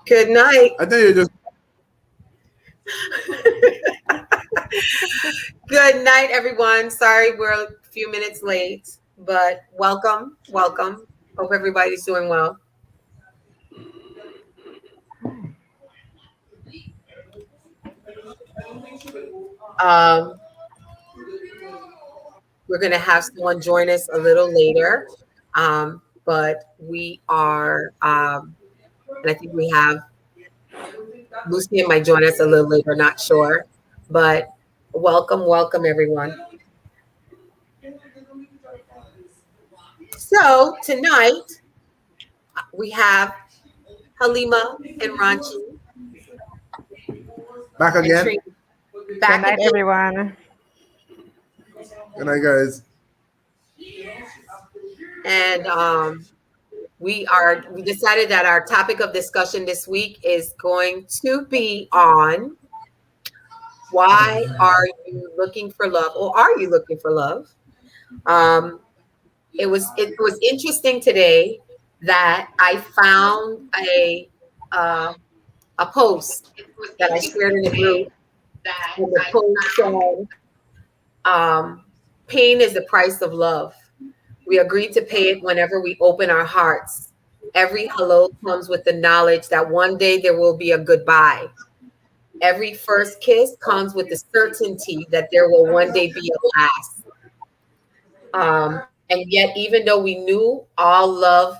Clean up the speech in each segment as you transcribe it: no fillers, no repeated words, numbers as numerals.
Good night. I think you just. Good night, everyone. Sorry we're a few minutes late, but welcome. Hope everybody's doing well. Um, we're going to have someone join us a little later, but we are, and I think we have Lucian might join us a little later, not sure, but welcome, everyone. So tonight we have Halima and Ranchi. Back again. Back Good night, again. everyone. Good night, guys. And we decided that our topic of discussion this week is going to be on why are you looking for love, or are you looking for love? It was interesting today that I found a post that I shared in the group, and the post said, "Pain is the price of love. We agree to pay it whenever we open our hearts. Every hello comes with the knowledge that one day there will be a goodbye. Every first kiss comes with the certainty that there will one day be a last. And yet, even though we knew all love,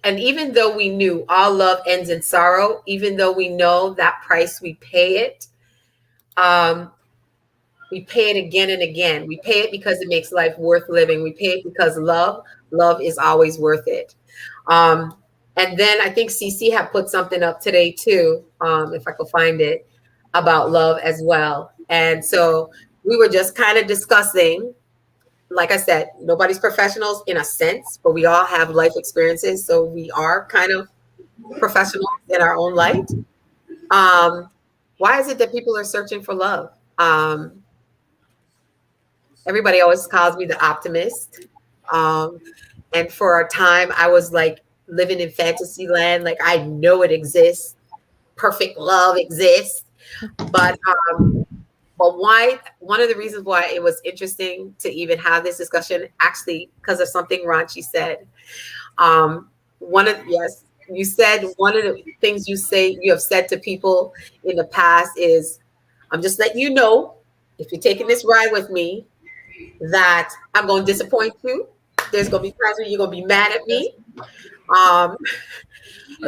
and even though we knew all love ends in sorrow, even though we know that price we pay it, we pay it again and again. We pay it because it makes life worth living. We pay it because love is always worth it." And then I think CC had put something up today too, if I could find it, about love as well. And so we were just kind of discussing, like I said, nobody's professionals in a sense, but we all have life experiences. So we are kind of professionals in our own light. Why is it that people are searching for love? Everybody always calls me the optimist. And for a time, I was like living in fantasy land. Like, I know it exists. Perfect love exists. But why? One of the reasons why it was interesting to even have this discussion, actually, because of something Ranchi said. You said one of the things you have said to people in the past is, "I'm just letting you know, if you're taking this ride with me, that I'm going to disappoint you. There's going to be times when you're going to be mad at me." I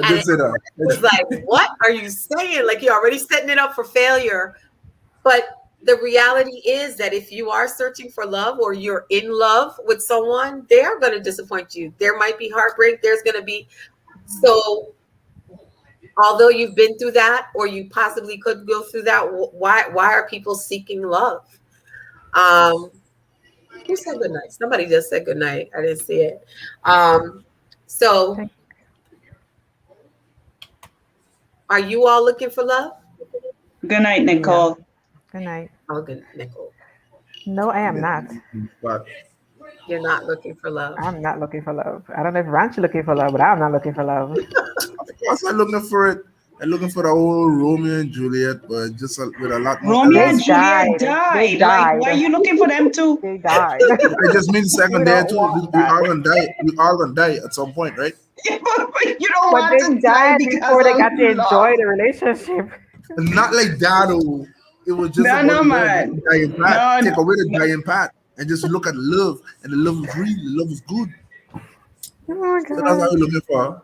did say that. It was like, what are you saying? Like, you're already setting it up for failure. But the reality is that if you are searching for love, or you're in love with someone, they are going to disappoint you. There might be heartbreak. There's going to be. So although you've been through that, or you possibly could go through that, why are people seeking love? Who said good night? Somebody just said good night. I didn't see it. So are you all looking for love? Good night, Nicole. Good night. Oh, good, Nicole. No, I am not. But You're not looking for love. I'm not looking for love. I don't know if Ranch is looking for love, but I'm not looking for love. of course, I'm looking for it. I'm looking for the whole Romeo and Juliet, but just with a lot more. Romeo and They Juliet died. died. Like, why are you looking for them too? They died. I just mean second We day don't too. want We that. all gonna die. We all gonna die at some point, right? You don't But want they to die died because before they of got to love. enjoy the relationship. Not like that. Oh, it was just No, about no, the man. dying part. No, Take away the dying part and just look at love, and the love is real. The love is good. Oh my So that's what God. we're looking for.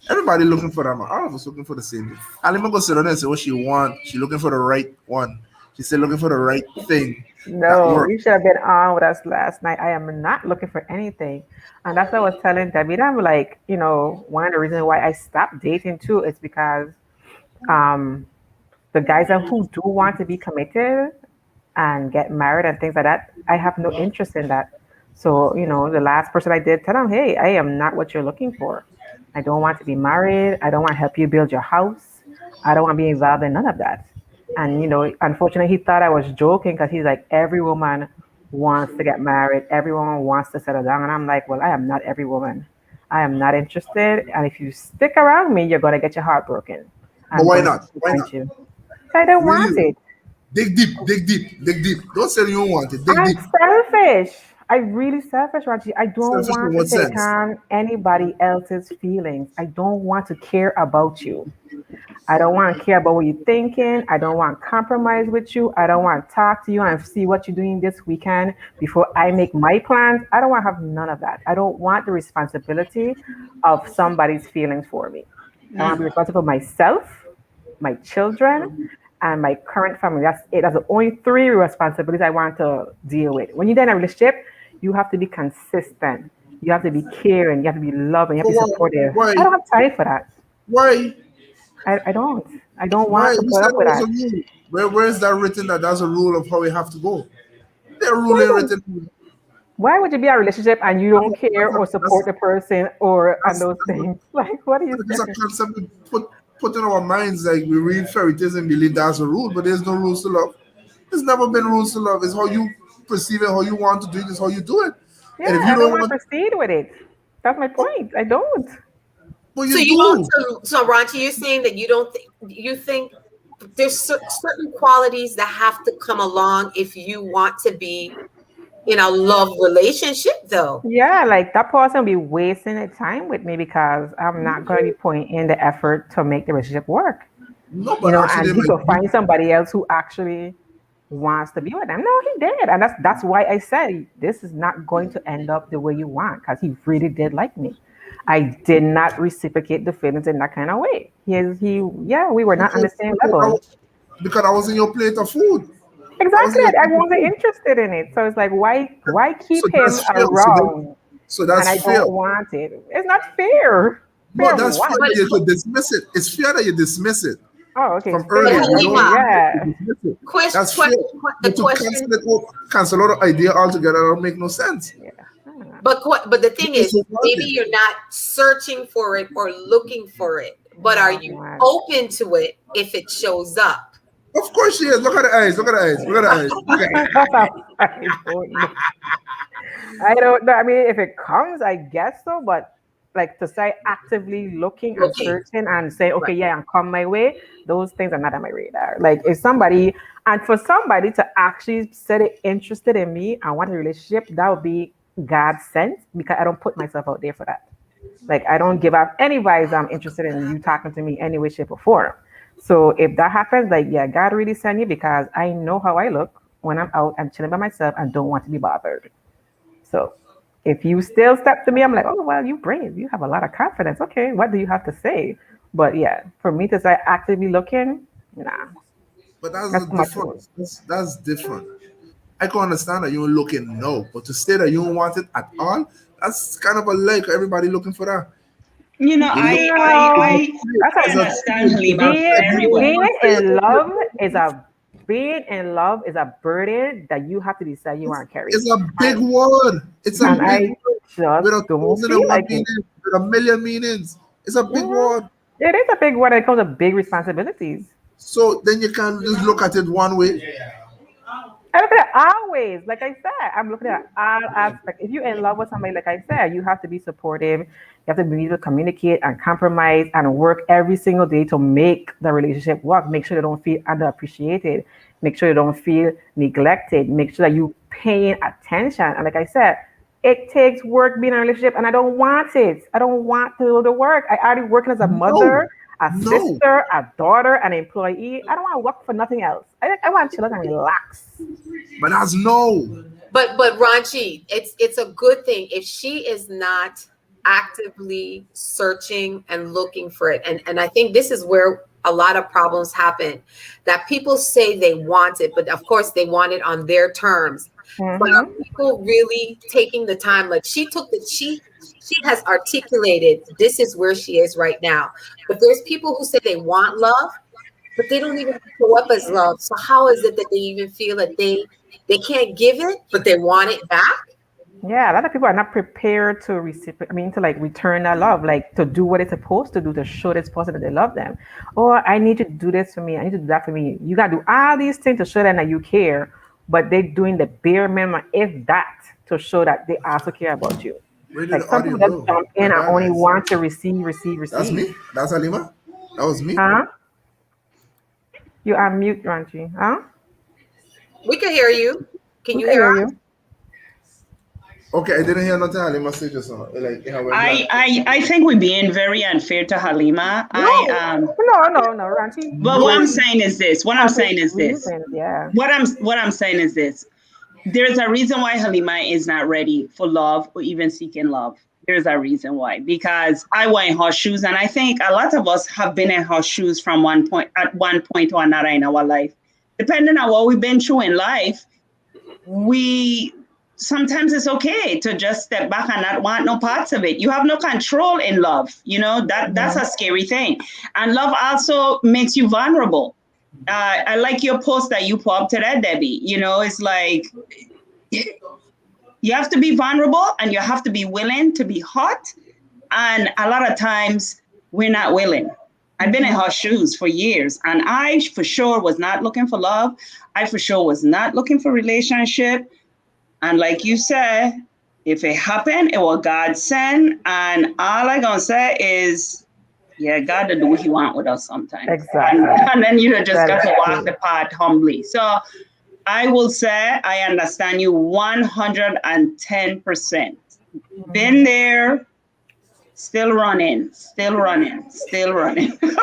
Everybody looking for that, man. All of us looking for the same thing. Alima go sit down and say what she want. She looking for the right one. She said looking for the right thing that No, works. you should have been on with us last night. I am not looking for anything. And that's what I was telling David. I'm like, one of the reasons why I stopped dating too is because um, the guys who do want to be committed and get married and things like that, I have no interest in that. So, the last person I did tell him, hey, I am not what you're looking for. I don't want to be married. I don't want to help you build your house. I don't want to be involved in none of that. And, unfortunately, he thought I was joking because he's like, every woman wants to get married. Every woman wants to settle down. And I'm like, well, I am not every woman. I am not interested. And if you stick around me, you're gonna get your heart broken. But I'm why going to not? Why disappoint not? you. I don't want Really? it. Dig deep, dig deep, dig deep. Don't say you don't want it. Dig I'm deep. selfish. I'm really selfish, Raji. I don't Selfish in want to what take sense? on anybody else's feelings. I don't want to care about you. I don't want to care about what you're thinking. I don't want to compromise with you. I don't want to talk to you and see what you're doing this weekend before I make my plans. I don't want to have none of that. I don't want the responsibility of somebody's feelings for me. I want to be responsible for myself, my children, and my current family. That's it. That's the only three responsibilities I want to deal with. When you're in a relationship, you have to be consistent. You have to be caring. You have to be loving. You have But to be supportive. why? I don't have time for that. Why? I don't. I don't Why? want to You put said up it with was a that. rule. Where is that written that that's a rule of how we have to go? There rule Why ain't would, written. why would you be in a relationship and you don't care or support the person or and those That's things? Like, what are you It's a saying? concept we put in our minds. Like we read fairy tales and believe that's a rule, but there's no rules to love. There's never been rules to love. It's how you perceive it, how you want to do it, is how you do it. Yeah, And if you I don't don't want to want, proceed with it. That's my oh, point. I don't. well, So you you don't. do. So Ranchi, you're saying that you don't think you think there's certain qualities that have to come along if you want to be in a love relationship, though. Yeah, like that person will be wasting their time with me because I'm not going to be putting in the effort to make the relationship work. No, You but know, actually, and he like could find somebody else who actually wants to be with them. No, he did, and that's why I said this is not going to end up the way you want because he really did like me. I did not reciprocate the feelings in that kind of way. Yeah, we were not on the because, same because, I, level. was- because I was in your plate of food. I was Exactly, in your I plate of wasn't food. interested in it. So it's like, why So keep him that's fair. around So and that's I fair. don't want it? It's not fair. No, Fair that's fair what? But that you could dismiss it. It's fair that you dismiss it Oh, okay, it's from but earlier. fair. You Halima, don't Okay, yeah. dismiss it. question, That's fair. question, the But to question. cancel it, cancel out the idea altogether, that don't make no sense. Yeah. I don't know. But the thing Because is, you want maybe it. you're not searching for it or looking for it, but are Oh, you my. open to it if it shows up? Of course she is. Look at the eyes. Look at the eyes. Look at the eyes. Look at I don't know. I don't know. I mean, if it comes, I guess so. But like to say actively looking and Looking, searching and say, right? okay, yeah, and come my way, those things are not on my radar. Like if somebody and for somebody to actually say they're interested in me and want a relationship, that would be God sent because I don't put myself out there for that. Like I don't give out any vibes I'm interested in you talking to me any way, shape, or form. So if that happens, like yeah, God really sent you because I know how I look when I'm out and chilling by myself and don't want to be bothered. So if you still step to me, I'm like, oh well, you brave. You have a lot of confidence. Okay, what do you have to say? But yeah, for me to say actively looking, nah, But that's that's the too much work. difference. That's different. I can understand that you're looking no, but to say that you don't want it at all, that's kind of a like everybody looking for that. You know, You look No, that's I as a understand Halima very well. being someone say it in to love you. is a being in love is a burden that you have to decide you want to carry. It's a big And word. It's a and big I word just with a don't thousand feel and one like it. meanings, with a million meanings. It's a big Mhm. word. It is a big one. It comes with big responsibilities. So then you can just look at it one way. I look at it always, like I said, I'm looking at all aspects. If you're in love with somebody, like I said, you have to be supportive. You have to be able to communicate and compromise and work every single day to make the relationship work. Make sure they don't feel underappreciated. Make sure you don't feel neglected. Make sure that you paying attention. And like I said, it takes work being in a relationship, and I don't want it. I don't want to do the work. I already working as a No, mother, a no. sister, a daughter, an employee. I don't want to work for nothing else. I want to chill out and relax. But that's no. But Ranchi, it's a good thing if she is not actively searching and looking for it. And I think this is where a lot of problems happen. That people say they want it, but of course they want it on their terms. But are Hmm. people really taking the time? Like she has articulated this is where she is right now. But there's people who say they want love, but they don't even show up as love. So how is it that they even feel that they can't give it, but they want it back? Yeah, a lot of people are not prepared to reciprocate. I mean, to like return that love, like to do what it's supposed to do to show this person that they love them. Or I need you to do this for me. I need you to do that for me. You gotta do all these things to show them that you care, but they're doing the bare minimum, if that, to show that they also care about you. Where did Like the some audio people just go? jump in My and bad, only guys. want to receive. That's me. That's Halima. That was me. Huh? You are mute, Ranchi. Huh? We can hear you. Can We you can hear hear us? you. Okay, I didn't hear nothing Halima say just now. Like, it went black. I think we're being very unfair to Halima. No. No, Ranchi. But No, what I'm saying is this. What I'm saying is this. There's a reason why Halima is not ready for love or even seeking love. There's a reason why. Because I were in her shoes, and I think a lot of us have been in her shoes from one point or another in our life. Depending on what we've been through in life, we sometimes it's okay to just step back and not want no parts of it. You have no control in love. You know, that's a scary thing. And love also makes you vulnerable. I like your post that you put up today, Debbie. You know, it's like you have to be vulnerable and you have to be willing to be hot. And a lot of times we're not willing. I've been in her shoes for years, and I for sure was not looking for love. I for sure was not looking for relationship. And like you said, if it happened, it was God sent. And all I gonna say is, yeah, God to do what He want with us sometimes. Exactly. And then you just got to walk Exactly. the path humbly. So I will say I understand you 110%. Been there, still running.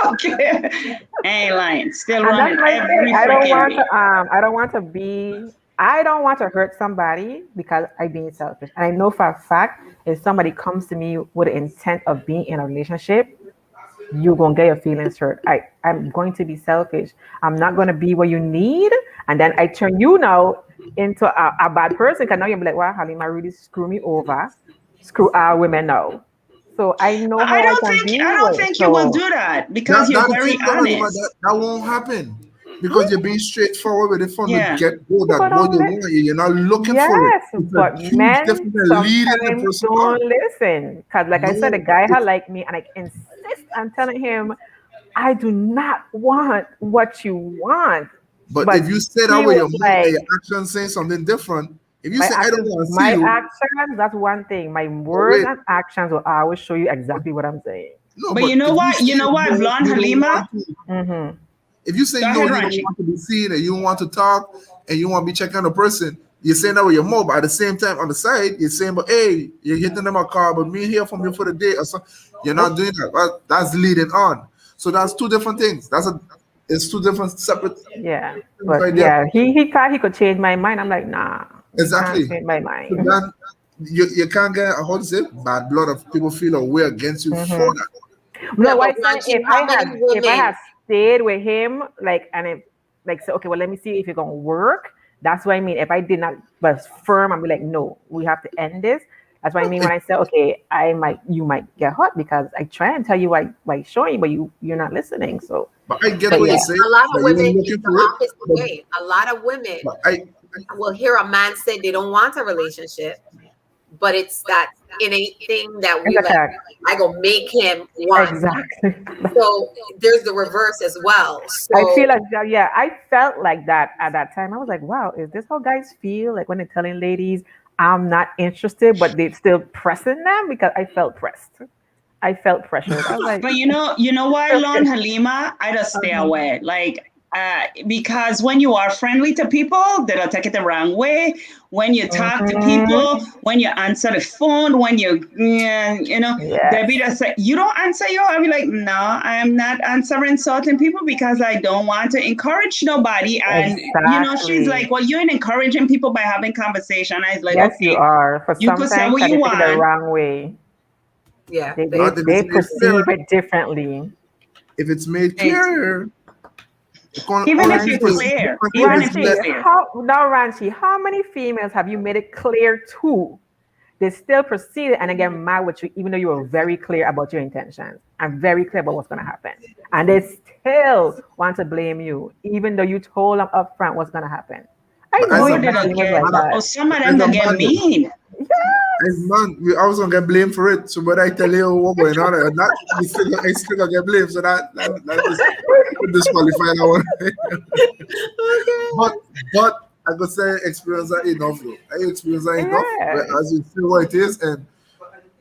Okay. Ain't lying. Still And running that's my every thing. I don't freaking want day. to I don't want to hurt somebody because I'm being selfish. And I know for a fact if somebody comes to me with the intent of being in a relationship, you're gonna get your feelings hurt. I'm going to be selfish. I'm not gonna be what you need. And then I turn you now into a bad person because now you'll be like, wow, Halima really screw me over. Screw our women now. So I know how I can be I don't with. think you will do that because you're That's the very thing, though, Halima. honest. That won't happen because you're being straightforward with it from the Yeah. get go. That People what you don't want, you're not looking for it. Yes, It's a but huge men difference in leading the sometimes person don't on. listen. Because, like I said, the No, guy had like me, and I insist on telling him, I do not want what you want. but But if you say that he with your was mouth and like, your actions saying something different, if you my say I don't actions, want to see my you, actions, that's one thing. My but words wait, and actions will always show you exactly what I'm saying. no, But but you know if you what? say You know what I've no, learned, you don't Halima? want to. Mm-hmm. If you say Go no, ahead, you don't Ranchi. want to be seen and you don't want to talk and you want to be checking on the person, you're saying that with your mouth, but at the same time on the side, you're saying, but hey, you're hitting them a call, but me hear from you for the day or something. You're not doing that. Well, that's leading on. So that's two different things. It's two different separate Yeah. things But right there. yeah, he thought he could change my mind. I'm like, nah, you can't Exactly. change my So mind. then you can't get how to say bad blood of people feel a way against you for Mm-hmm. that. No, Yeah, what but I'm saying, Ranchi, how many if I had women? stayed with him, like, and if like say, okay, well, let me see if it's gonna work. That's what I mean. If I did not was firm, I'm like, no, we have to end this. That's what I No, mean when I say, okay, you might get hot because I try and tell you why showing, but you're not listening. So, but I get but what yeah, you're See, saying, a lot of that you're women, it's looking the for it. opposite way. A lot of women But I will hear a man say they don't want a relationship, but it's that innate thing that it's we a like, fact. I go make him want. Exactly. So there's the reverse as well. I So feel like that, yeah, I felt like that at that time. I was like, wow, is this how guys feel? Like when they're telling ladies, I'm not interested, but they're still pressing them because I felt pressed. I felt pressured. I was like, But you know why I learned, Halima? I just stay uh-huh. away. Like, because when you are friendly to people, they don't take it the wrong way. When you talk to people, Mhm. when you answer the phone, when you know, Yes, Debbie just said, you don't answer you. I'll be like, no, I am not answering certain people because I don't want to encourage nobody. And, you know, she's exactly. like, well, you're encouraging people by having conversation. I was like, Yes, you okay, are. For you could say sometimes what that you they take it the want. wrong way. yeah, They they they, but if they it's made perceive clear, it differently. if it's made It's, clear, it can even only if be it's Ranchi, perceived clear, differently if even it's if it's Ranchi, left. clear. how many females have you made it clear to? They still proceeded and they get mad with you, even though you were very clear about your intentions and very clear about what's going to happen. And they still want to blame you, even though you told them up front what's going to happen. I But know as Boy, a you they have man, don't females get, like man, or that. some of them as a don't get man, though, mean. as Yes. man, we always gonna get blamed for it. So when I tell you what going on, and that I still gonna get blamed. So that disqualify that one. but I could say experience that enough though. I experience that enough. Yes. As you see what it is, and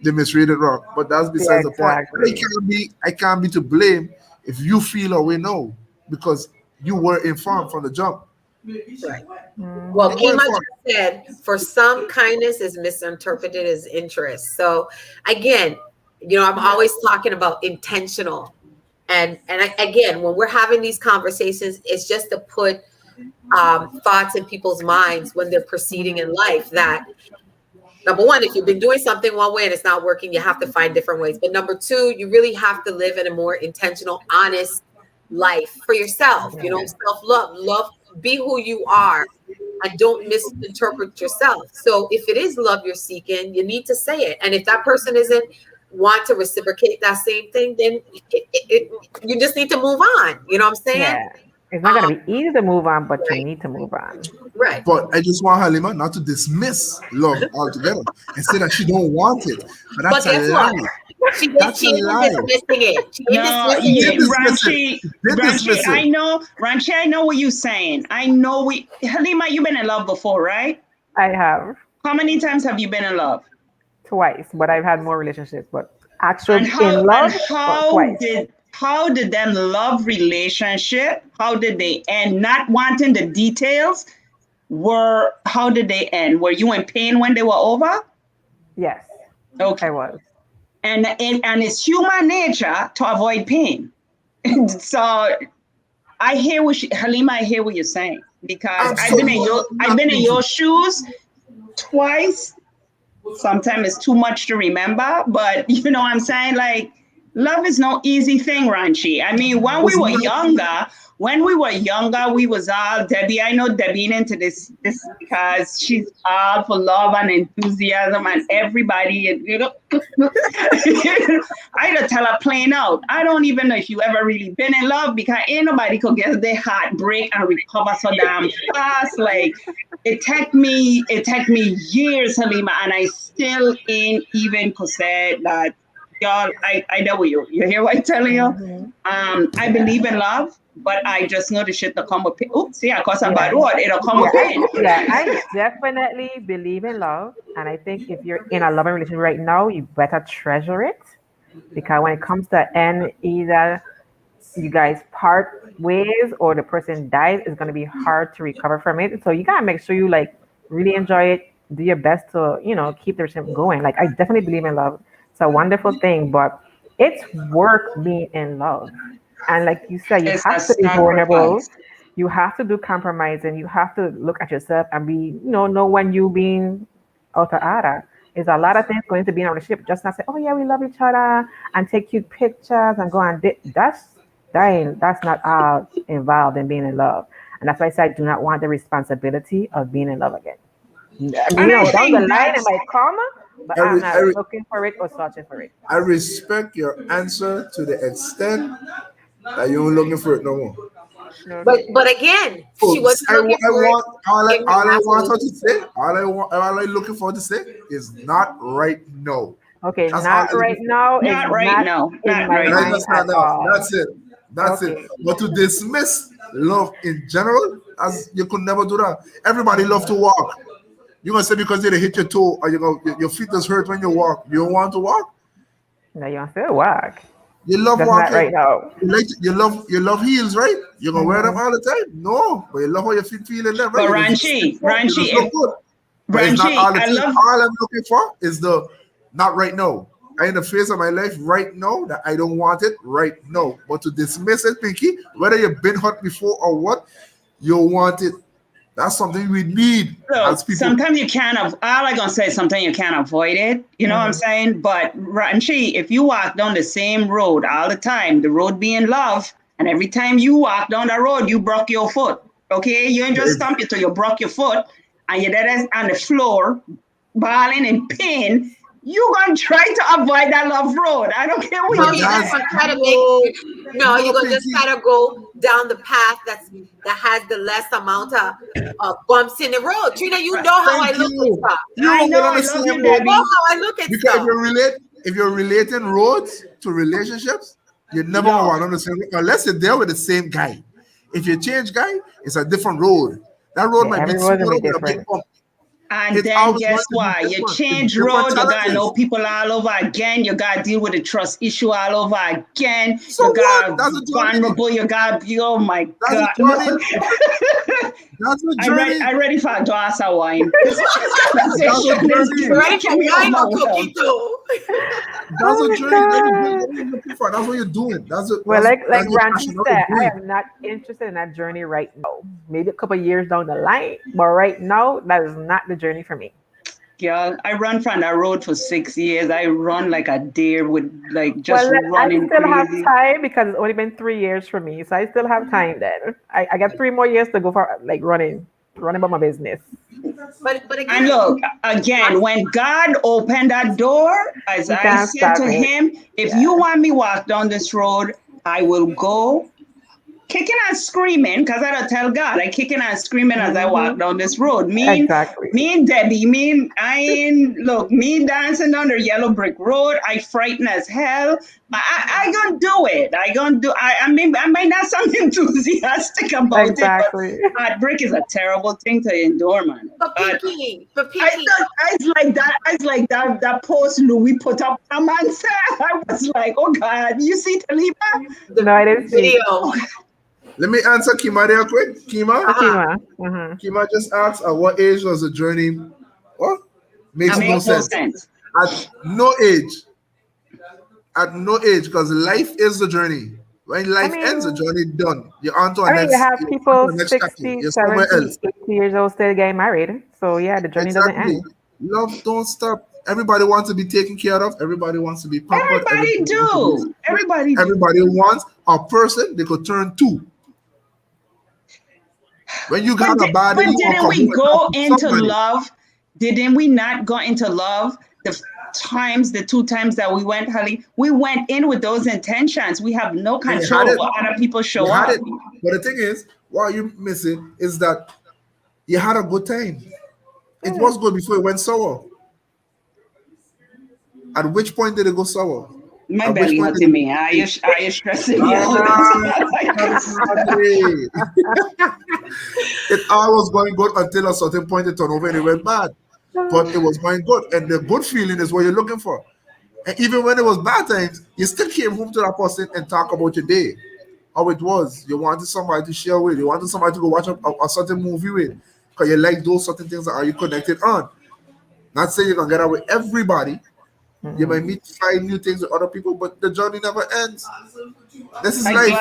they misread it wrong. But that's besides the point. Exactly. I can't be to blame if you feel or we know because you were informed from the jump. Right. Mhm. Well, You were Kima just informed. said, for some, kindness is misinterpreted as interest. So again, I'm always talking about intentional. Again, when we're having these conversations, it's just to put thoughts in people's minds when they're proceeding in life that, number one, if you've been doing something one way and it's not working, you have to find different ways. But number two, you really have to live in a more intentional, honest life for yourself. Self-love, be who you are, and don't misinterpret yourself. So if it is love you're seeking, you need to say it. And if that person isn't want to reciprocate that same thing, then you just need to move on. You know what I'm saying? Yeah. It's not going to be easy to move on, but you need to move on. Right. But I just want Halima not to dismiss love altogether and say that she don't want it. But that's But guess a lie. what? She That's a isn't lie. dismissing it. She ain't No, dismissing Did it. dismiss Ranchi, it. Did dismiss I it. know, Ranchi, I know what you're saying. I know Halima, you've been in love before, right? I have How many times have you been in love? twice, but I've had more relationships. But actually, And how in love, and how twice. did them love relationship? How did they end? Not wanting the details. How did they end? Were you in pain when they were over? Yes, Okay. I was. And it's human nature to avoid pain. So I hear Halima, I hear what you're saying because I've been in your shoes twice. Sometimes it's too much to remember, but you know what I'm saying? Like, love is no easy thing, Ranchi. I mean, when we were younger, we was all Debbie. I know Debbie into this because she's all for love and enthusiasm and everybody. And, I had to tell her plain out. I don't even know if you ever really been in love because ain't nobody could get their heart break and recover so damn fast. Like it took me years, Halima, and I still ain't even could say that. Y'all, I know you. You hear what I'm telling you? Mhm. I believe in love, but I just know the shit that come with pain. Oops, see, I cause a bad word. It'll come with pain. I definitely believe in love, and I think if you're in a loving relationship right now, you better treasure it because when it comes to end, either you guys part ways or the person dies, it's going to be hard to recover from it. So you gotta make sure you like really enjoy it, do your best to keep the relationship going. Like I definitely believe in love. It's a wonderful thing, but it's work being in love. And like you said, you It's have a to be vulnerable. sacrifice. You have to do compromise and you have to look at yourself and be, know when you being out of order. There's a lot of things going to be in a relationship. Just not say, oh yeah, we love each other and take cute pictures and go on date. That's not all involved in being in love. And that's why I say I do not want the responsibility of being in love again. I mean, And I down the think line it that's might come, but I'm not looking for it or searching for it. I respect your answer to the extent that you ain't looking for it no more. But again, she wasn't looking for it. All I want her to say, all I looking for to say is not right now. Okay, That's not all I right now. It's not right now. in Not my right And I now. mind just at stand off. all. That's it. Okay. But to dismiss love in general, as you could never do that. Everybody love to walk. You're gonna say because they hit your toe or your feet just hurt when you walk. You don't want to walk. No, you want to walk. You love Just not walking. right now. You love heels, right? You're gonna wear them all the time. No, but you love how your feet feel in them, right? But Ranchi, It look good. But it's not Ranchi, all the I time. love All I'm looking for is the not right now. I in the phase of my life right now that I don't want it right now. But to dismiss it, Pinky, whether you've been hurt before or what, you want it. That's something we need as people. sometimes you can't all I gonna say is sometimes you can't avoid it. You know what I'm saying? But Ranchi, if you walk down the same road all the time, the road being love, and every time you walk down the road, you broke your foot. Okay, you ain't just stomp it till you broke your foot, and you're there on the floor, bawling in pain. You gonna try to avoid that love road. I don't care what No, you you're say. just gonna try to make. No, you're gonna just try to go down the path that has the less amount of bumps in the road. Trina, you know how I look at stuff. I know, I love you, Debbie. You know how I look at Because stuff. if you're relating roads to relationships, you never want to understand unless you're there with the same guy. If you change guy, it's a different road. That road might be every road will be smoother with a big different. bump. And It's then always guess going to what? be You different. change It's different road, you gotta challenges. know people all over again. You gotta deal with the trust issue all over again. So You what? got That's a journey. vulnerable. You got oh my That's a god! journey. Look, That's a I'm ready. journey. I'm ready for a glass of wine. This conversation That's a is journey. You ready for making me wine or emotional. cookie too? That's Oh a my journey. That's a journey. God. That's what you're looking for. That's what you're doing. Well, like That's your Randy passion. That's what said, you're I doing. am not interested in that journey right now. Maybe a couple of years down the line, but right now, that is not the journey for me. Girl, I run from that road for 6 years. I run like a deer with like just Well, I running still have crazy. time because it's only been 3 years for me, so I still have time. Then I got 3 more years to go for like running about my business. But And again, look, again, when God opened that door, as You I can't said stop to it. him, if Yeah. you want me walk down this road, I will go kicking and screaming, because I don't tell God, I kicking and screaming as I walk down this road. Exactly. Me and Debbie, me dancing down the yellow brick road. I frightened as hell. But I gonna do it. I mean, I might not sound enthusiastic about Exactly. it, but heartbreak is a terrible thing to endure, man. but But Pinky, I was like that post Louis put up a man said. I was like, oh God, you see Taliba? the No, I didn't see. video. Let me answer Kima real quick. Kima Fatima. Mhm. just asked, at what age was the journey? What? Makes That no makes no sense. sense. At no age. At no age, because life is the journey. When life I ends, the mean, journey done. You're on to a I mean, you next. have You're on people to the next chapter. 60, You're somewhere 70, else. 80 years old still getting married. So yeah, the journey doesn't Exactly. end. Love don't stop. Everybody wants to be taken care of. Everybody wants to be pampered. Everybody Everybody wants to do. be. Everybody do. Everybody wants a person they could turn to. When you got a body, But you didn't come we home and go talk to into somebody. love? Didn't we not go into love the 2 times that we went, Holly? We went in with those intentions. We have no And you control had of it. what other people You show had up. it. But the thing is, what you're missing is that you had a good time. It was good before it went sour. At which point did it go sour? My At which belly point did hurting it me. Are you stressing me out? Exactly. It all was going good until a certain point it turned over and it went bad. But it was going good. And the good feeling is what you're looking for. And even when it was bad times, you still came home to that person and talk about your day. How it was. You wanted somebody to share with. You wanted somebody to go watch a certain movie with. Because you like those certain things that are you connected on. Not saying you're going to get out with everybody. You might meet 5 new things with other people, but the journey never ends. This is life.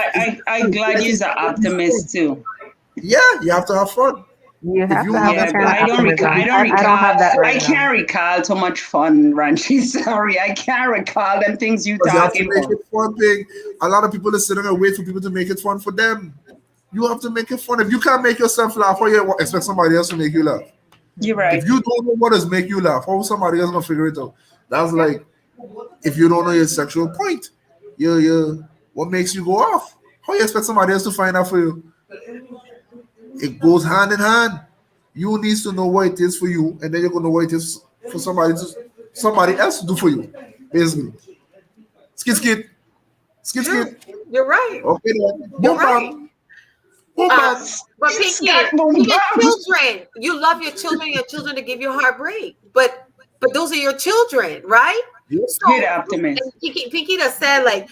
I'm glad you're an optimist too. Yeah, you have to have fun. You have you to have have Yeah, that but kind I of don't recall. optimism. I don't have that right I now. can't recall too much fun, Ranchi. Sorry, I can't recall them things you Because you have to talking make about. it fun thing. A lot of people are sitting and wait for people to make it fun for them. You have to make it fun. If you can't make yourself laugh, how you expect somebody else to make you laugh? You're right. If you don't know what does make you laugh, how is somebody else gonna figure it out? That's like if you don't know your sexual point, you what makes you go off? How you expect somebody else to find out for you? It goes hand in hand. You needs to know what it is for you, and then you're gonna know what it is for somebody else to do for you. Basically. Skid skid. Skid True. skid. You're right. Okay then. You're Boom right. bam. Boom bam. But It's Pinky, got boom your bams. children, you love your children to give you heartbreak. But those are your children, right? Yes. So You're the optimist. and Pinky just said, like,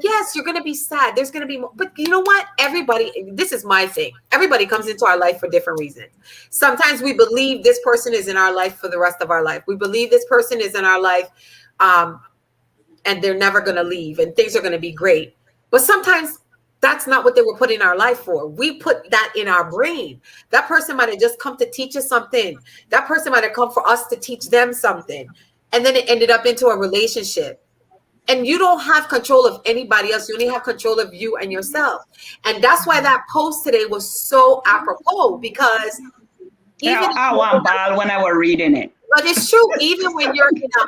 yes, you're gonna be sad. There's gonna be more, but you know what? Everybody, this is my thing. Everybody comes into our life for different reasons. Sometimes we believe this person is in our life for the rest of our life. We believe this person is in our life, and they're never gonna leave, and things are gonna be great. But sometimes that's not what they were put in our life for. We put that in our brain. That person might have just come to teach us something. That person might have come for us to teach them something. And then it ended up into a relationship. And you don't have control of anybody else. You only have control of you and yourself. And that's why that post today was so apropos, because even I want ball when I was reading it. but it's true, even when you're in a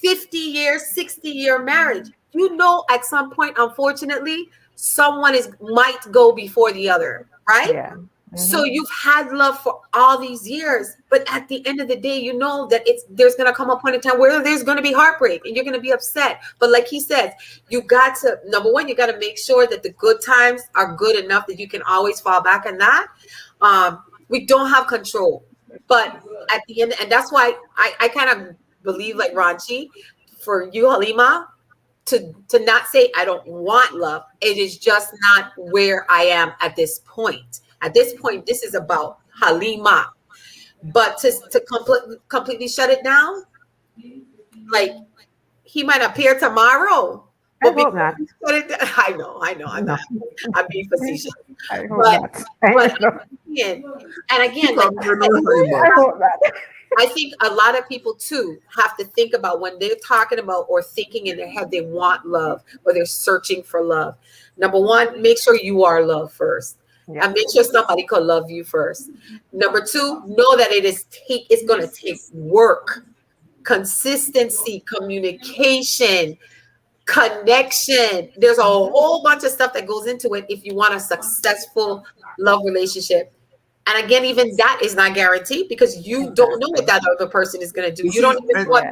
50-year, 60-year marriage, you know, at some point, unfortunately, someone might go before the other, right? Yeah. So you've had love for all these years, but at the end of the day, you know that there's gonna come a point in time where there's gonna be heartbreak and you're gonna be upset. But like he says, you got to, number one, you got to make sure that the good times are good enough that you can always fall back on that. We don't have control. But at the end, and that's why I kind of believe like Ranchi, for you, Halima, to not say I don't want love. It is just not where I am at this point. At this point, this is about Halima. But to completely shut it down, like he might appear tomorrow. I But hope because not. he shut it down, I know, No, I'm being facetious. I hope But not. but again, and again, like Probably know Halima. I hope not. I think a lot of people too have to think about when they're talking about or thinking in their head they want love or they're searching for love. Number one, make sure you are loved first. Yeah. And make sure somebody could love you first. Number two, know that it's going to take work, consistency, communication, connection. There's a whole bunch of stuff that goes into it if you want a successful love relationship. And again, even that is not guaranteed because you don't know what that other person is going to do. You don't even know what.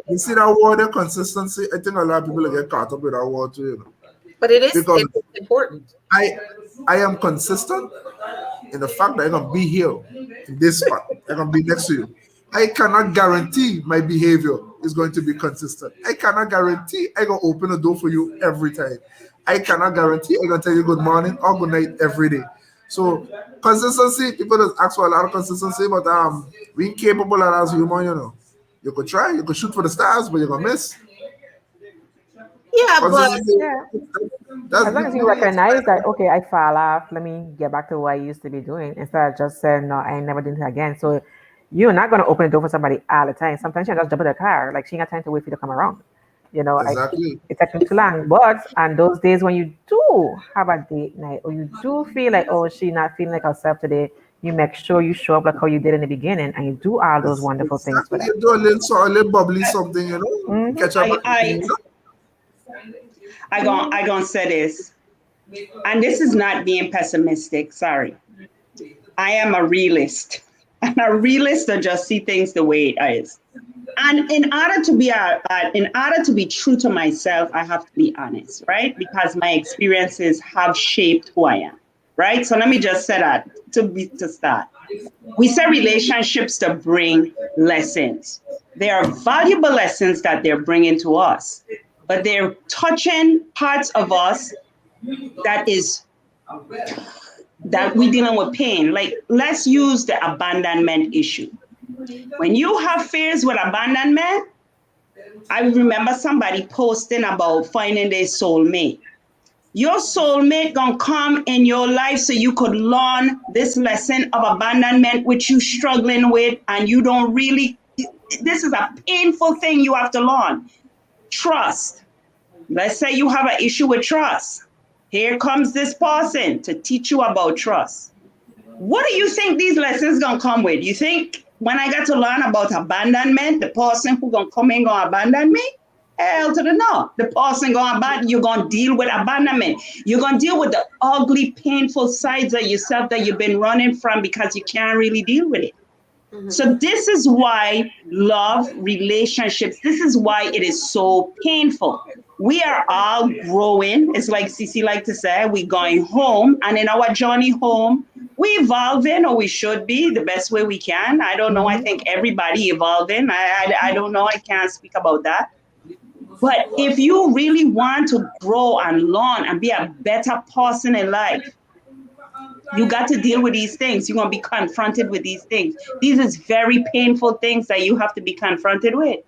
You see that word of consistency? I think a lot of people get caught up with that word too. You know? But it is Because important. I am consistent in the fact that I'm gonna be here in this spot. I'm gonna be next to you. I cannot guarantee my behavior is going to be consistent. I cannot guarantee I'm gonna open the door for you every time. I cannot guarantee I'm gonna tell you good morning or good night every day. So consistency, people just ask for a lot of consistency, but we incapable of that as human, you know. You could try, you could shoot for the stars, but you're gonna miss. Yeah, but Consistency, Yeah. that's As long as you recognize that, okay, I fall off, let me get back to what I used to be doing instead of just saying, no, I ain't never doing it again. So you're not going to open the door for somebody all the time. Sometimes you just jump in the car, like she ain't got time to wait for you to come around. You know, exactly. it takes too long. But on those days when you do have a date night or you do feel like, oh, she not feeling like herself today, you make sure you show up like how you did in the beginning and you do all those wonderful things for Exactly. them. You do a little bubbly something, you know. Mhm. Catch up. I gonna say this, and this is not being pessimistic. Sorry, I am a realist, and a realist that just see things the way it is. And in order to be true to myself, I have to be honest, right? Because my experiences have shaped who I am, right? So let me just say that to start. We say relationships to bring lessons. They are valuable lessons that they're bringing to us, but they're touching parts of us that we dealing with pain. Like, let's use the abandonment issue. When you have fears with abandonment, I remember somebody posting about finding their soulmate. Your soulmate gonna come in your life so you could learn this lesson of abandonment, which you struggling with, and you don't really. This is a painful thing you have to learn. Trust. Let's say you have an issue with trust. Here comes this person to teach you about trust. What do you think these lessons gonna come with? You think when I got to learn about abandonment, the person who gonna come in gonna abandon me? Hell to the no. The person gonna abandon, you're gonna deal with abandonment. You're gonna deal with the ugly, painful sides of yourself that you've been running from because you can't really deal with it. Mm-hmm. So this is why love, relationships, this is why it is so painful. We are all growing. It's like Cece like to say, we're going home, and in our journey home, we evolving, or we should be the best way we can. I don't know. I think everybody evolving. I don't know. I can't speak about that. But if you really want to grow and learn and be a better person in life, you got to deal with these things. You're going to be confronted with these things. These is very painful things that you have to be confronted with.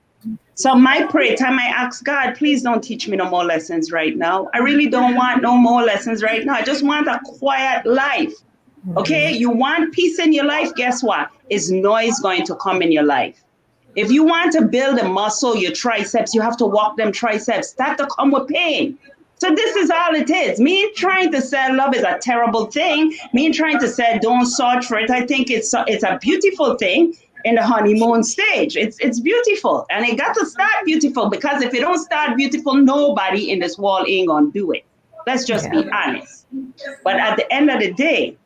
So my prayer time, I ask God, please don't teach me no more lessons right now. I really don't want no more lessons right now. I just want a quiet life. Okay, you want peace in your life, guess what? Is noise going to come in your life? If you want to build a muscle, your triceps, you have to walk them triceps. That to come with pain. So this is all it is. Me trying to say love is a terrible thing. Me trying to say don't search for it. I think it's a beautiful thing in the honeymoon stage. It's beautiful. And it got to start beautiful, because if it don't start beautiful, nobody in this world ain't gonna do it. Let's just be honest. But at the end of the day,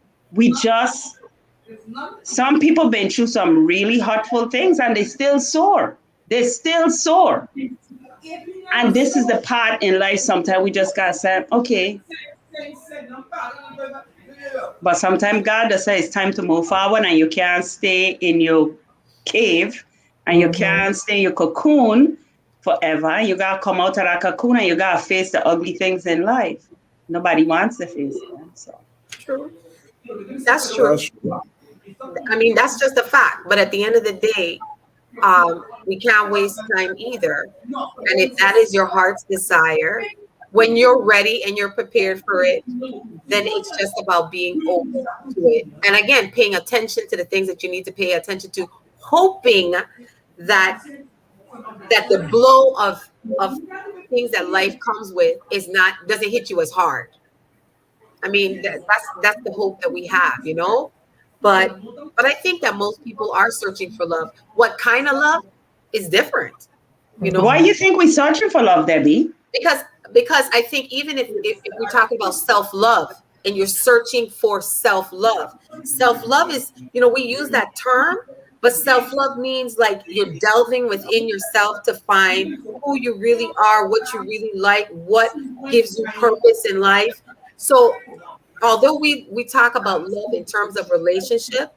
some people been through some really hurtful things and they still sore. They're still sore. And this is the part in life sometimes we just gotta say, okay, But sometimes God does say it's time to move forward, and you can't stay in your cave, and you can't stay in your cocoon forever. You gotta come out of that cocoon, and you gotta face the ugly things in life. Nobody wants to face them. So True. That's true. I mean, that's just a fact. But at the end of the day, we can't waste time either. And if that is your heart's desire, when you're ready and you're prepared for it, then it's just about being open to it. And again, paying attention to the things that you need to pay attention to, hoping that the blow of things that life comes with doesn't hit you as hard. I mean, that's the hope that we have, you know. But I think that most people are searching for love. What kind of love is different, you know? Why do you think we're searching for love, Debbie? Because I think even if we're talking about self-love and you're searching for self-love is, you know, we use that term, but self-love means like you're delving within yourself to find who you really are, what you really like, what gives you purpose in life. So although we talk about love in terms of relationship,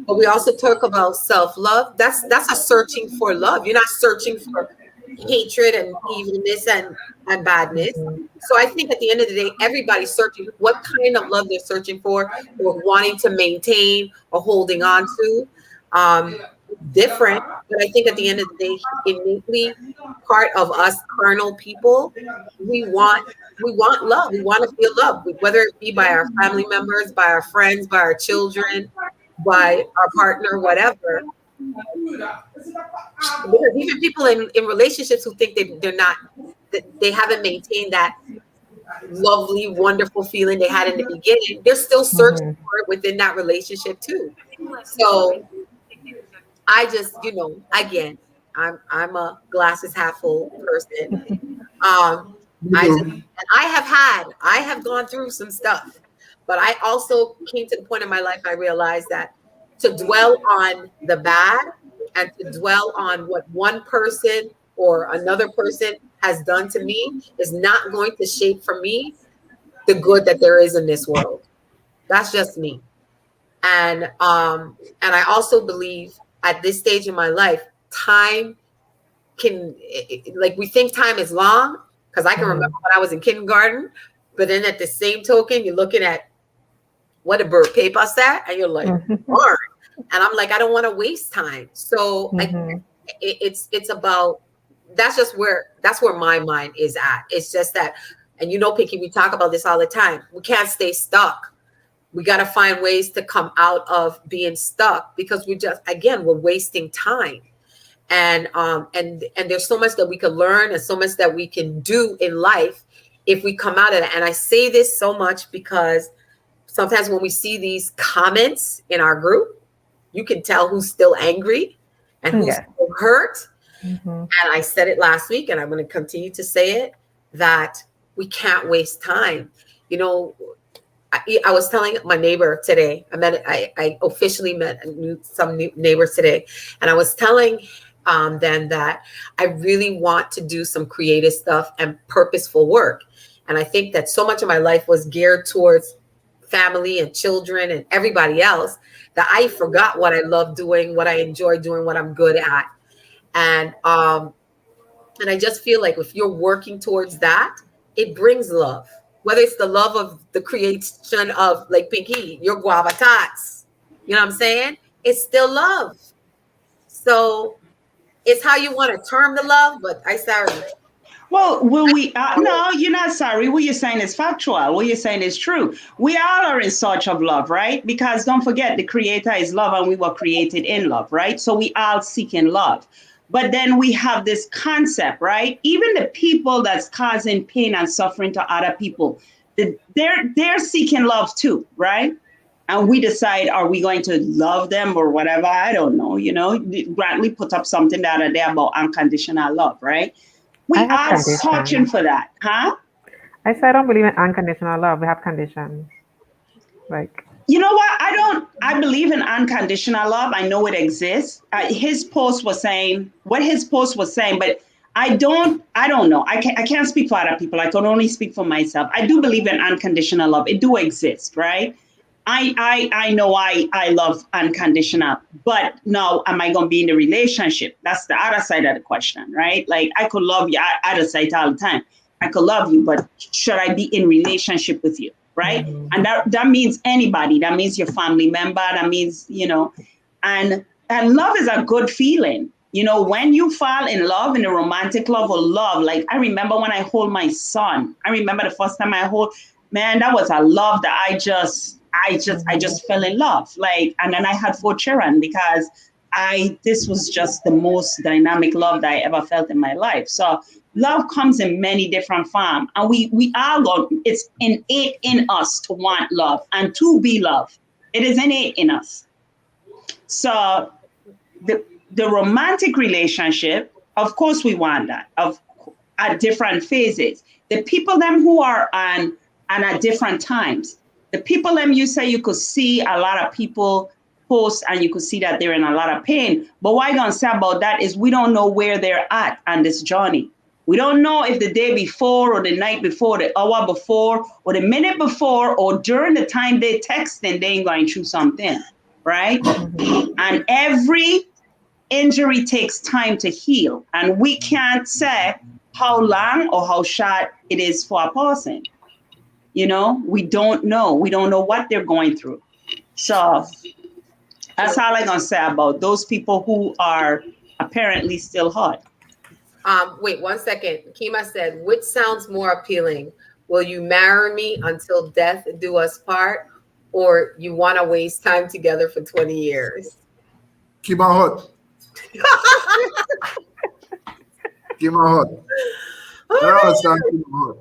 but we also talk about self-love, that's a searching for love. You're not searching for hatred and evilness and badness. So I think at the end of the day, everybody's searching what kind of love they're searching for or wanting to maintain or holding on to. Different, but I think at the end of the day, innately part of us carnal people, we want love. We want to feel love, whether it be by our family members, by our friends, by our children, by our partner, whatever. Because even people in relationships who think they haven't maintained that lovely, wonderful feeling they had in the beginning, they're still searching for it within that relationship too. So I just, you know, again, I'm a glasses half full person. I have gone through some stuff, but I also came to the point in my life I realized that to dwell on the bad and to dwell on what one person or another person has done to me is not going to shape for me the good that there is in this world. That's just me. And I also believe at this stage in my life, time can, like, we think time is long because I can remember when I was in kindergarten, but then at the same token, you're looking at what a bird paper set and you're like, darn. And I'm like, I don't want to waste time. So it's about, that's where my mind is at. It's just that, and you know, Pinky, we talk about this all the time. We can't stay stuck. We got to find ways to come out of being stuck because we're wasting time. And there's so much that we can learn and so much that we can do in life if we come out of that. And I say this so much because sometimes when we see these comments in our group, you can tell who's still angry and who's still hurt. And I said it last week, and I'm going to continue to say it, that we can't waste time. You know, I was telling my neighbor today, I officially met some new neighbors today, and I was telling them that I really want to do some creative stuff and purposeful work. And I think that so much of my life was geared towards family and children and everybody else that I forgot what I love doing, what I enjoy doing, what I'm good at. And I just feel like if you're working towards that, it brings love. Whether it's the love of the creation of, like, Pinky, your guava tots, you know what I'm saying? It's still love. So it's how you want to term the love, but sorry. Well, no, you're not sorry. What you're saying is factual. What you're saying is true. We all are in search of love, right? Because don't forget, the creator is love and we were created in love, right? So we all seeking love. But then we have this concept, right? Even the people that's causing pain and suffering to other people, they're seeking love too, right? And we decide, are we going to love them or whatever? I don't know. You know, Grantley put up something the other day about unconditional love, right? We are searching for that, huh? I said I don't believe in unconditional love. We have conditions. Like, you know what? I believe in unconditional love. I know it exists. His post was saying what his post was saying, but I don't know. I can't speak for other people. I can only speak for myself. I do believe in unconditional love. It do exist, right? I know I love unconditional, but now am I going to be in a relationship? That's the other side of the question, right? Like I could love you out of sight all the time. I could love you, but should I be in relationship with you, right? Mhm. And that means anybody. That means your family member. That means, and love is a good feeling. When you fall in love, in a romantic love or love, like I remember when I hold my son. I remember the first time I hold, man, that was a love that I just fell in love. Like, and then I had 4 children because this was just the most dynamic love that I ever felt in my life. So love comes in many different forms, and we all got, it's innate in us to want love and to be loved. It is innate in us. So the romantic relationship, of course, we want that at different phases. The people them who are on at different times, the people them you say you could see a lot of people post and you could see that they're in a lot of pain. But what I'm gonna say about that is we don't know where they're at on this journey. We don't know if the day before or the night before, the hour before or the minute before or during the time they texting, they ain't going through something, right? And every injury takes time to heal. And we can't say how long or how short it is for a person. We don't know. We don't know what they're going through. So that's all I'm going to say about those people who are apparently still hurt. Wait 1 second. Kima said, which sounds more appealing? Will you marry me until death do us part, or you want to waste time together for 20 years? Keep on hot. Keep on hot. I understand. Keep on hot.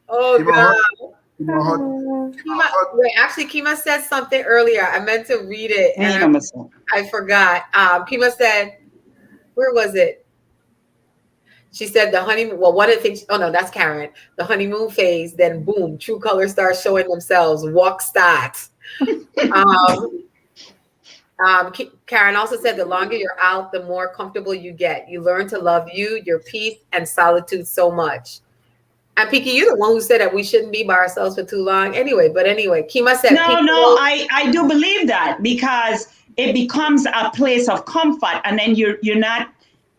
Oh, Keep on God. hot. Keep on hot. Wait, actually, Kima said something earlier. I meant to read it, and I forgot. Kima said, where was it? She said the honeymoon. Well, one of the things. Oh no, that's Karen. The honeymoon phase. Then boom, true colors start showing themselves. Walk starts. Karen also said the longer you're out, the more comfortable you get. You learn to love you, your peace, and solitude so much. And Pinky, you're the one who said that we shouldn't be by ourselves for too long. Anyway, Kima said. No, I do believe that because it becomes a place of comfort, and then you're not.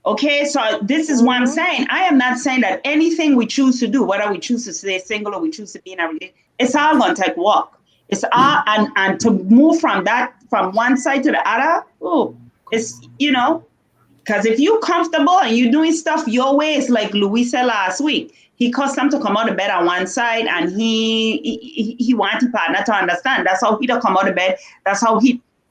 Okay, so this is what I'm saying. I am not saying that anything we choose to do, whether we choose to stay single or we choose to be in a relationship, it's all going to take work. It's all, and to move from one side to the other, it's, because if you're comfortable and you're doing stuff your way, it's like Louis said last week. He caused them to come out of bed on one side, and he wanted partner to understand. That's how he don't come out of bed. That's how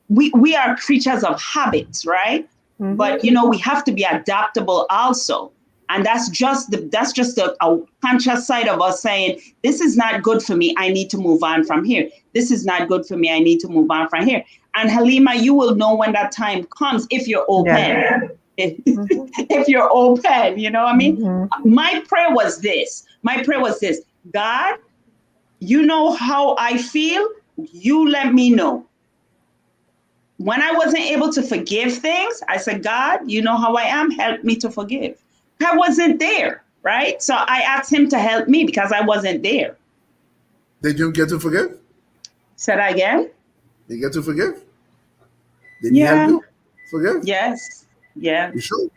we are creatures of habits, right? Mm-hmm. But we have to be adaptable also, and that's just a conscious side of us saying, this is not good for me, I need to move on from here. This is not good for me, I need to move on from here. And Halima, you will know when that time comes if you're open. Yeah. If you're open, what I mean? Mm-hmm. My prayer was this. God, you know how I feel. You let me know. When I wasn't able to forgive things, I said, God, you know how I am. Help me to forgive. I wasn't there, right? So I asked him to help me because I wasn't there. Did you get to forgive? Say that again? Did you get to forgive? Did he help you forgive? Yes. Yeah. You sure?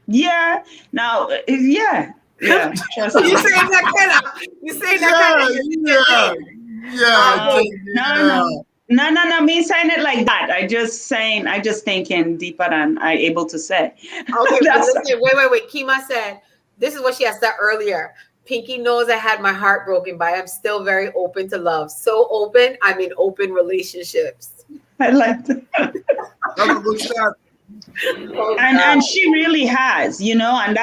Yeah. Now, yeah. Yeah. You saying that kind of? You saying that kind of? No. Me saying it like that. I just thinking deeper than I able to say. Okay, listen, wait. Kima said, this is what she had said earlier. Pinky knows I had my heart broken, but I'm still very open to love. So open, I'm in open relationships. I like that. That's a good start. And she really has, and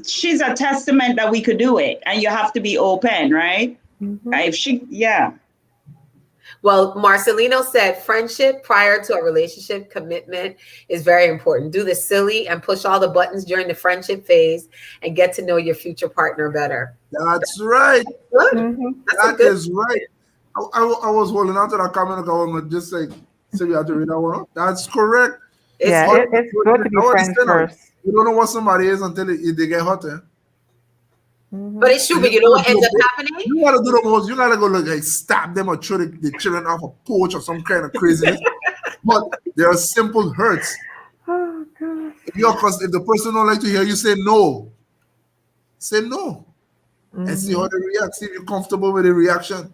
she's a testament that we could do it. And you have to be open, right? Mm-hmm. Well, Marcelino said friendship prior to a relationship commitment is very important. Do the silly and push all the buttons during the friendship phase and get to know your future partner better. That's right. Good. Mm-hmm. That is right. I was holding on to that comment government just like so you have to read that one. That's correct. It's good to be friends first. You don't know what somebody is until they get hot. But it's true. But you know what ends up happening? You gotta do the most. You gotta go like stab them or throw the children off a porch or some kind of craziness. But there are simple hurts. Oh gosh. If the person don't like to hear you say no, say no, and see how they react. See if you're comfortable with the reaction.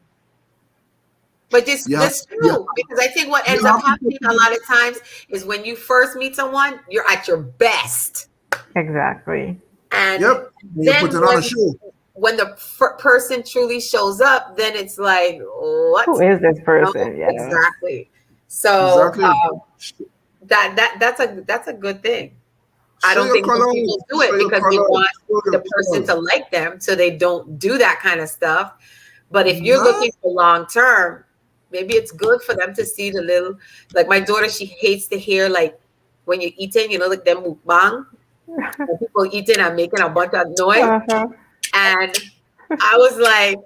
But that's true, because I think what ends up happening a lot of times is when you first meet someone, you're at your best. Exactly. And then put it on a show. When the person truly shows up, then it's like, what? Who is this person? Yeah, exactly. So that's a good thing. I don't think most people do it because they want the person to like them, so they don't do that kind of stuff. But if you're looking for long term, maybe it's good for them to see the little, like my daughter, she hates to hear like when you're eating, you know, like them mukbang, people eating and making a bunch of noise. And I was like,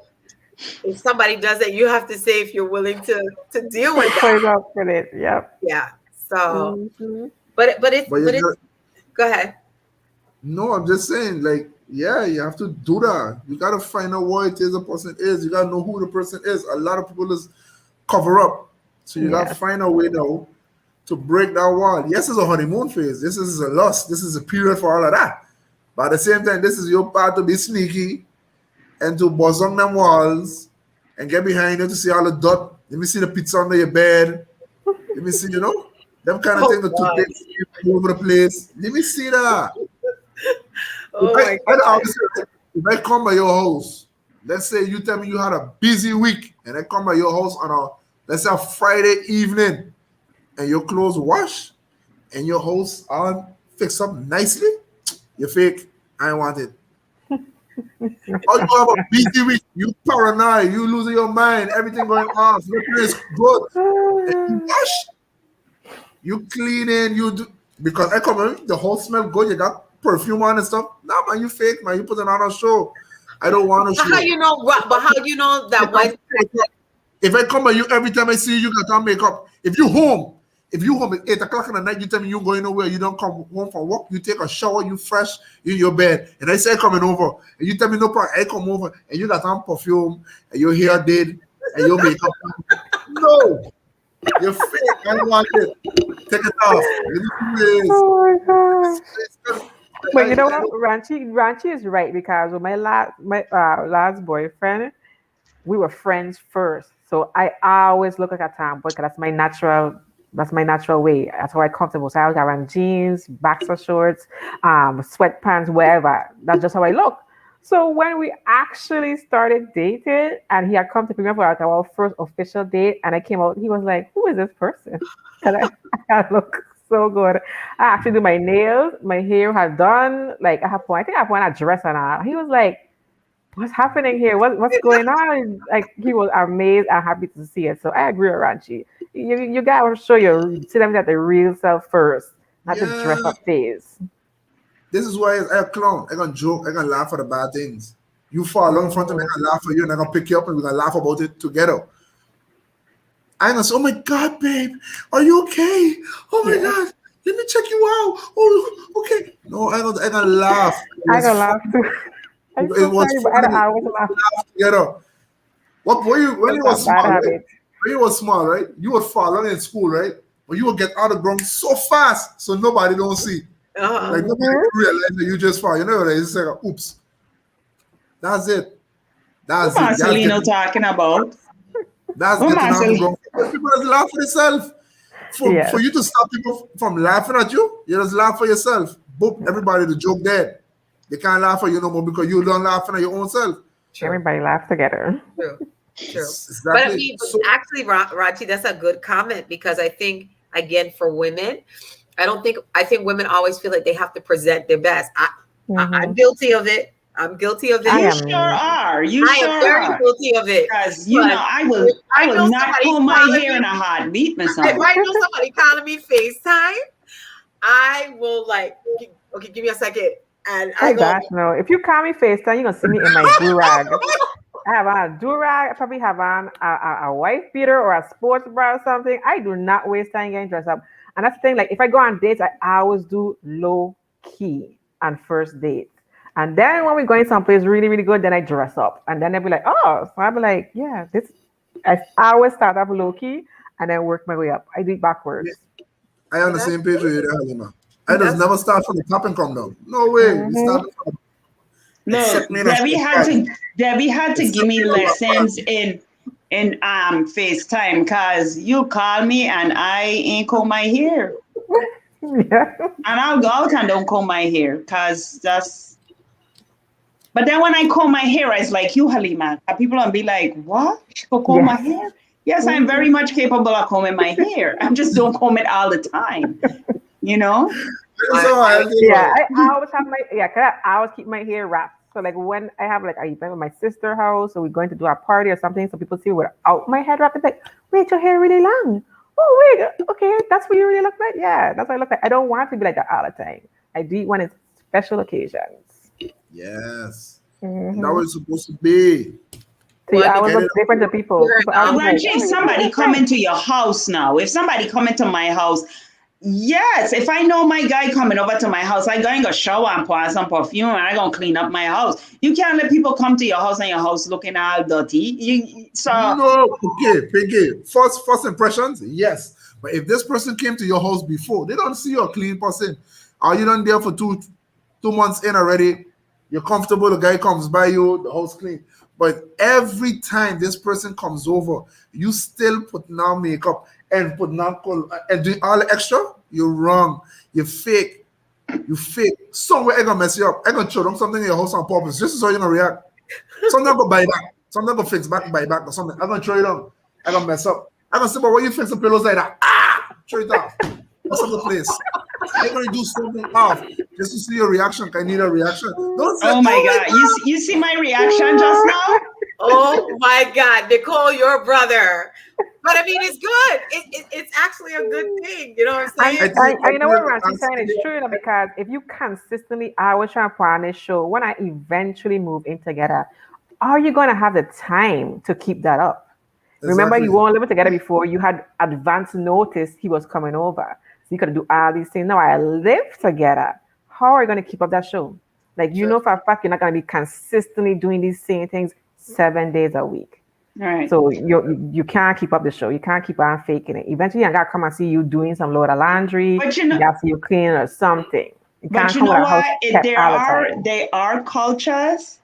if somebody does it, you have to say if you're willing to deal with that. Up with it. Yep. Yeah. So, but it's go ahead. No, I'm just saying, like, yeah, you have to do that. You gotta find out what it is a person is. You gotta know who the person is. A lot of people just cover up. So you gotta find a way now to break that wall. Yes, it's a honeymoon phase. This is a lust. This is a period for all of that. But at the same time, this is your part to be sneaky and to buzz on them walls and get behind you to see all the dirt. Let me see the pizza under your bed. Let me see, you know, them kind of thing that took place all over the place. Let me see that. If I come by your house, let's say you tell me you had a busy week and I come by your house on let's say a Friday evening and your clothes wash and your house all fixed up nicely, you're fake. I ain't want it. Or you have a busy week, you paranoid, you losing your mind, everything going on, everything is good. And you wash, you cleaning, you do, because I come in, the house smell good, you got perfume on and stuff. Nah, man, you fake, man. You put it on a show. I don't want to show. How you know? But how you know that one? If I come by you every time I see you, got on makeup. If you home at 8 o'clock in the night, you tell me you going nowhere, you don't come home from work, you take a shower, you fresh, you in your bed, and I say coming over, and you tell me no problem, I come over, and you got on perfume, and your hair did, and your makeup. No, you're fake. I don't want it. Take it off. Oh my God. But you know what, Ranchi is right, because with my last boyfriend, we were friends first. So I always look like a tomboy because that's my natural way. That's how I'm comfortable. So I always got on jeans, boxer shorts, sweatpants, wherever. That's just how I look. So when we actually started dating and he had come to pick me up for our first official date and I came out, he was like, who is this person? Because I look so good. I actually do my nails, my hair had done, like I think I have a dress on. He was like, what's happening here? What's going on? Like he was amazed and happy to see it. So I agree with Ranchi. You gotta see them at the real self first, not the dress up phase. This is why I clown. I gonna joke, I gonna laugh at the bad things. You fall along in front of me, I gonna laugh at you, and I'm gonna pick you up and we're gonna laugh about it together. I'm gonna say, oh my God, babe, are you okay? Oh my God, let me check you out. Oh, okay. No, I gonna laugh. I gonna laugh too. It was funny, I was laughing together. When you were small, right? You would fall on in school, right? But you would get out of the ground so fast so nobody don't see. Like nobody realize that you just fall. You know, it's like, oops. That's it. That's it. Marcelino talking about. That's getting out of the ground. People just laugh for themselves. For you to stop people from laughing at you, you just laugh for yourself. Boom, everybody, the joke dead. They can't laugh at you no more because you don't laugh at your own self. Everybody laugh together. True. Exactly. But I mean, actually, Rachi, that's a good comment because I think, again, for women, I think women always feel like they have to present their best. I'm guilty of it. You sure are. I am very guilty of it. Because I will not pull my hair in a heartbeat, Miss. If I know somebody calling me FaceTime, I will like, okay, give me a second. And no. If you call me FaceTime, you're gonna see me in my do-rag. I have on a do-rag. I probably have on a white beater or a sports bra or something. I do not waste time getting dressed up. And that's the thing, like if I go on dates, I always do low key on first dates. And then when we're going someplace really, really good, then I dress up. And then they'll be like, oh, so I'll be like, yeah, this, I always start off low key and then work my way up. I do it backwards. I on the same page with you there, Halima. I just never start from the top and come down. No way. You start from No, Debbie had to give me lessons in FaceTime because you call me and I ain't comb my hair. Yeah. And I'll go out and don't comb my hair because that's. But then when I comb my hair, it's like you, Halima. People will be like, "What? She could comb my hair?" Yes, I'm very much capable of combing my hair. I just don't comb it all the time. You know. I always have I always keep my hair wrapped. So like when I have like I event with my sister house, or we're going to do a party or something, so people see without my head wrapped, it's like, wait, your hair really long. Oh wait, okay, that's what you really look like. Yeah, that's what I look like. I don't want to be like that all the time. I do it when it's special occasions. Yes. Mm-hmm. That was supposed to be. See, I always look different to people. If somebody come into your house now, if somebody come into my house, yes, if I know my guy coming over to my house, I going to shower and pour some perfume and I gonna clean up my house. You can't let people come to your house and your house looking all dirty. No, okay. First impressions, yes. But if this person came to your house before, they don't see you a clean person. Are you done there for two months in already? You're comfortable, the guy comes by you, the house clean. But every time this person comes over, you still putting on makeup and putting on and doing all the extra, you're wrong. You're fake. You fake. Somewhere I'm gonna mess you up. I'm gonna throw them something in your house on purpose. Just so you're gonna react. Something I'm gonna buy back. Something I'm gonna fix back, buy back or something. I'm gonna throw it on. I'm gonna mess up. I'm gonna say, but when you fix the pillows like that, throw it off. That's the place. I'm gonna do something off just to see your reaction. I need a reaction. Don't say, oh my God. You see my reaction just now? Oh my God, Nicole, your brother. But I mean, it's good. It's actually a good thing. You know what I'm saying? I know what Ranchi's saying is true, because if you consistently, I was trying to put on this show, when I eventually move in together, are you going to have the time to keep that up? Exactly. Remember, you weren't living together before. You had advance notice he was coming over. So you could do all these things. Now I live together. How are you going to keep up that show? Like, you know for a fact you're not going to be consistently doing these same things 7 days a week. Right. So you can't keep up the show. You can't keep on faking it. Eventually, I gotta come and see you doing some load of laundry. But you know, gotta see you clean or something. But you know what? There are cultures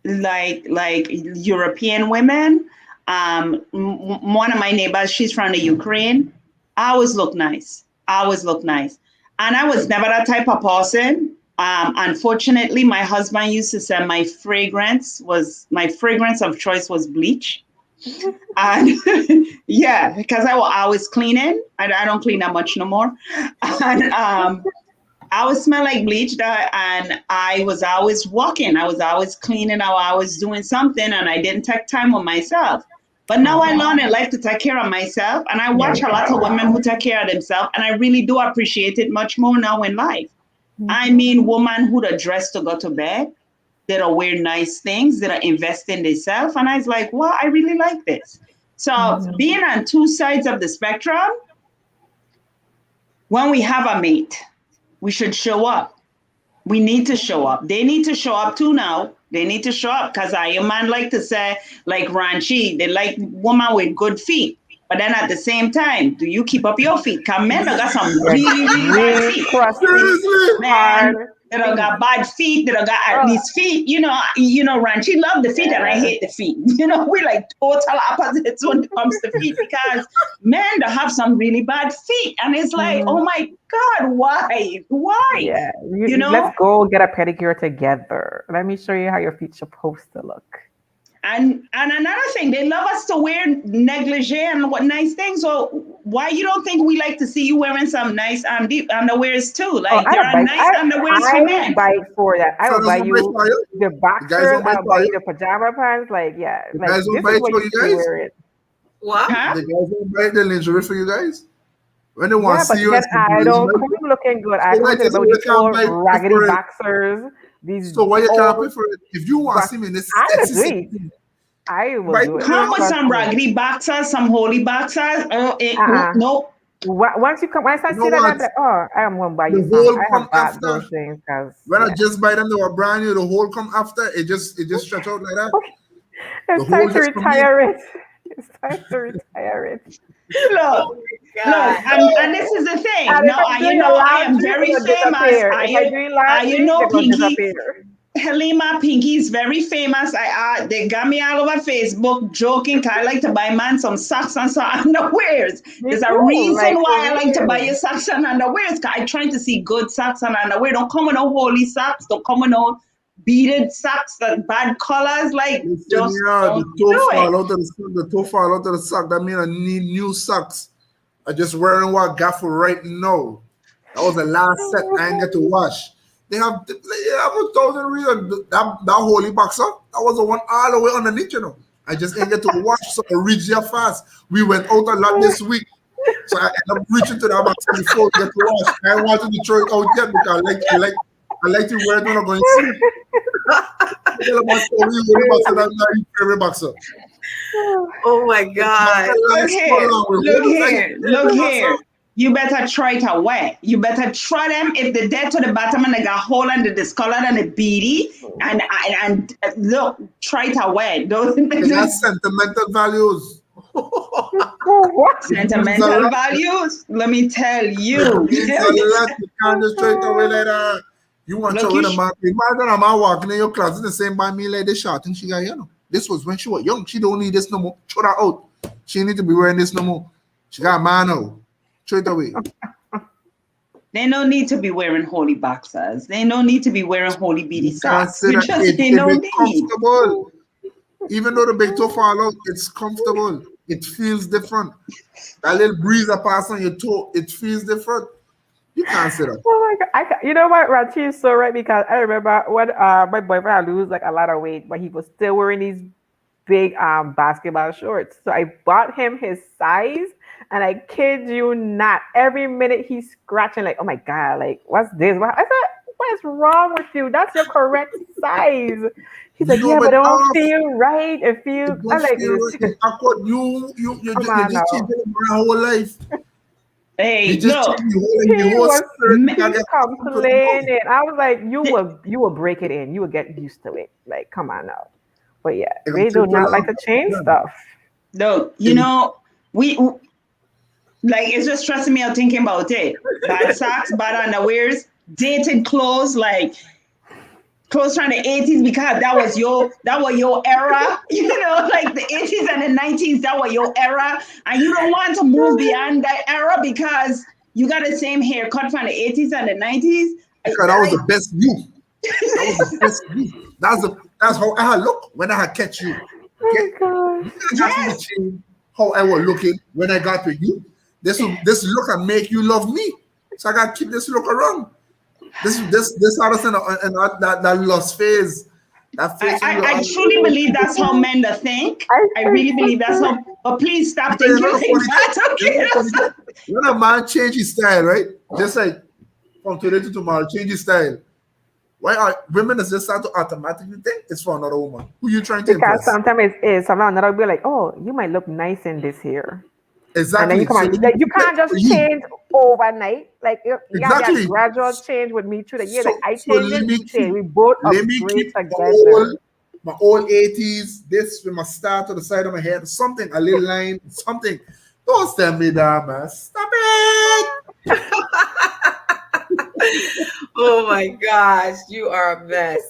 like European women. One of my neighbors, she's from the Ukraine. I always look nice. And I was never that type of person. Unfortunately, my husband used to say my fragrance of choice was bleach. And yeah, because I was always cleaning. I don't clean that much no more. And I always smell like bleach, and I was always walking. I was always cleaning. I was always doing something, and I didn't take time on myself. But now I learn in life to take care of myself, and I watch a lot of women who take care of themselves, and I really do appreciate it much more now in life. I mean, women who are dressed to go to bed, that are wear nice things, that are invest in themselves. And I was like, wow, I really like this. So being on two sides of the spectrum, when we have a mate, we should show up. We need to show up. They need to show up too now. They need to show up, because I man like to say, like Ranchi, they like woman with good feet. But then at the same time, do you keep up your feet? Because men got some really bad feet. Man, they don't got bad feet. They don't got at least feet. You know, Ranchi love the feet and I hate the feet. You know, we like total opposites when it comes to feet, because men don't have some really bad feet. And it's like, oh my God, why? Yeah, you know? Let's go get a pedicure together. Let me show you how your feet's supposed to look. And another thing, they love us to wear negligee and what nice things. So why you don't think we like to see you wearing some nice underwears too? Like there are nice underwears for men. I would buy for that. I would buy you the boxers. I'll buy you the pajama pants. Like yeah, the guys don't buy it for you guys. Wear it. What? The guys don't buy the lingerie for you guys. When they want to see you, I don't come looking good. I don't think about these old raggedy boxers. So why you can't pay for it? If you want to see me in this, I will do it. Come with some raggedy boxers, some holy boxers. No, Once you come, once I You see know that, I'm what? like, oh, I am gonna buy The you some. whole I come have bought after. those things because When I just buy them, they were brand new. The whole come after. It just stretch out like that. The it's whole time to just come in. retire it. It's time to retire it. Look, Oh my God. and this is the thing. And if Now, I'm you doing a know, I am laundry, very they're gonna famous. disappear. If I'm doing laundry, You know, they're gonna Pinky, disappear. Halima Pinky is very famous. They got me all over Facebook joking. 'Cause I like to buy man some socks and some underwears. Me There's a too. reason Like why for I like to buy real. your socks and underwears. 'Cause I trying to see good socks and underwear. Don't come with no holy socks. Don't come with no beaded socks that bad colors. Like Listen just here, don't the toe do it. fall out of the toe fall out of the sock. That means I need new socks. I just wearing what I got for right now. That was the last set I ain't get to wash. They have 1,000 reasons. That holy boxer, that was the one all the way underneath, you know. I just ain't get to wash, so I reached there fast. We went out a lot this week. So I ended up reaching to that box before we get to wash. I wanted to throw it out yet because I like to wear it when I'm going to sleep. Tell about story, holy boxer, that's not your favorite boxer. Oh my God. Look here. You better try it away. You better try them if they're dead to the bottom and they got hole and the discolored and the beady. And look, try it away. They got sentimental values. What? Sentimental values. Let me tell you. It's a lot. You can't just throw it away like that. You want to throw in a man. Imagine a man walking in your closet the same by me like this shot and she got, you know. This was when she was young. She don't need this no more. Throw that out. She need to be wearing this no more. She got a man now. Throw it away. They don't need to be wearing holy boxers. They don't need to be wearing holy beady socks. They don't need. Comfortable. Even though the big toe fall out, it's comfortable. It feels different. That little breeze that pass on your toe, it feels different. You can't say that. Oh my God. You know what, Rachi is so right because I remember when my boyfriend lose like a lot of weight, but he was still wearing these big basketball shorts. So I bought him his size, and I kid you not, every minute he's scratching like, oh my God, like what's this? I said, what is wrong with you? That's your correct size. He's like, yeah, but it don't feel right. It feels. I'm like, right. You just changing my whole life. Hey, look, he was complaining. I was like, you will break it in. You will get used to it. Like, come on now. But yeah, they do not like to change stuff. Look, you know, we like it's just stressing me out thinking about it. Bad socks, bad underwears, dated clothes, like clothes from the 80s because that was your era. You know, like the 80s and the 90s, that was your era. And you don't want to move beyond that era because you got the same haircut from the 80s and the 90s. Because that was the best view. That was the best view. That's how I look when I catch you. Okay? Oh yes. How I was looking when I got with you. This look and make you love me. So I gotta keep this look around. This Harrison and that lost phase. That phase I truly believe that's how men think. I really believe that's how. But please stop thinking like that. When a man change his style, right? Just like from today to tomorrow, change his style. Why are women just start to automatically think it's for another woman? Who you trying to impress? Because sometimes it is. Sometimes another will be like, oh, you might look nice in this here. Exactly. And then you come on, like, you can't just change overnight. Like you got a gradual change with me through the year. Like I changed, you change. We both upgrade together. My old 80s, this with my star to the side of my head, something, a little line, something. Don't tell me that, man. Stop it. Oh my gosh, you are a mess.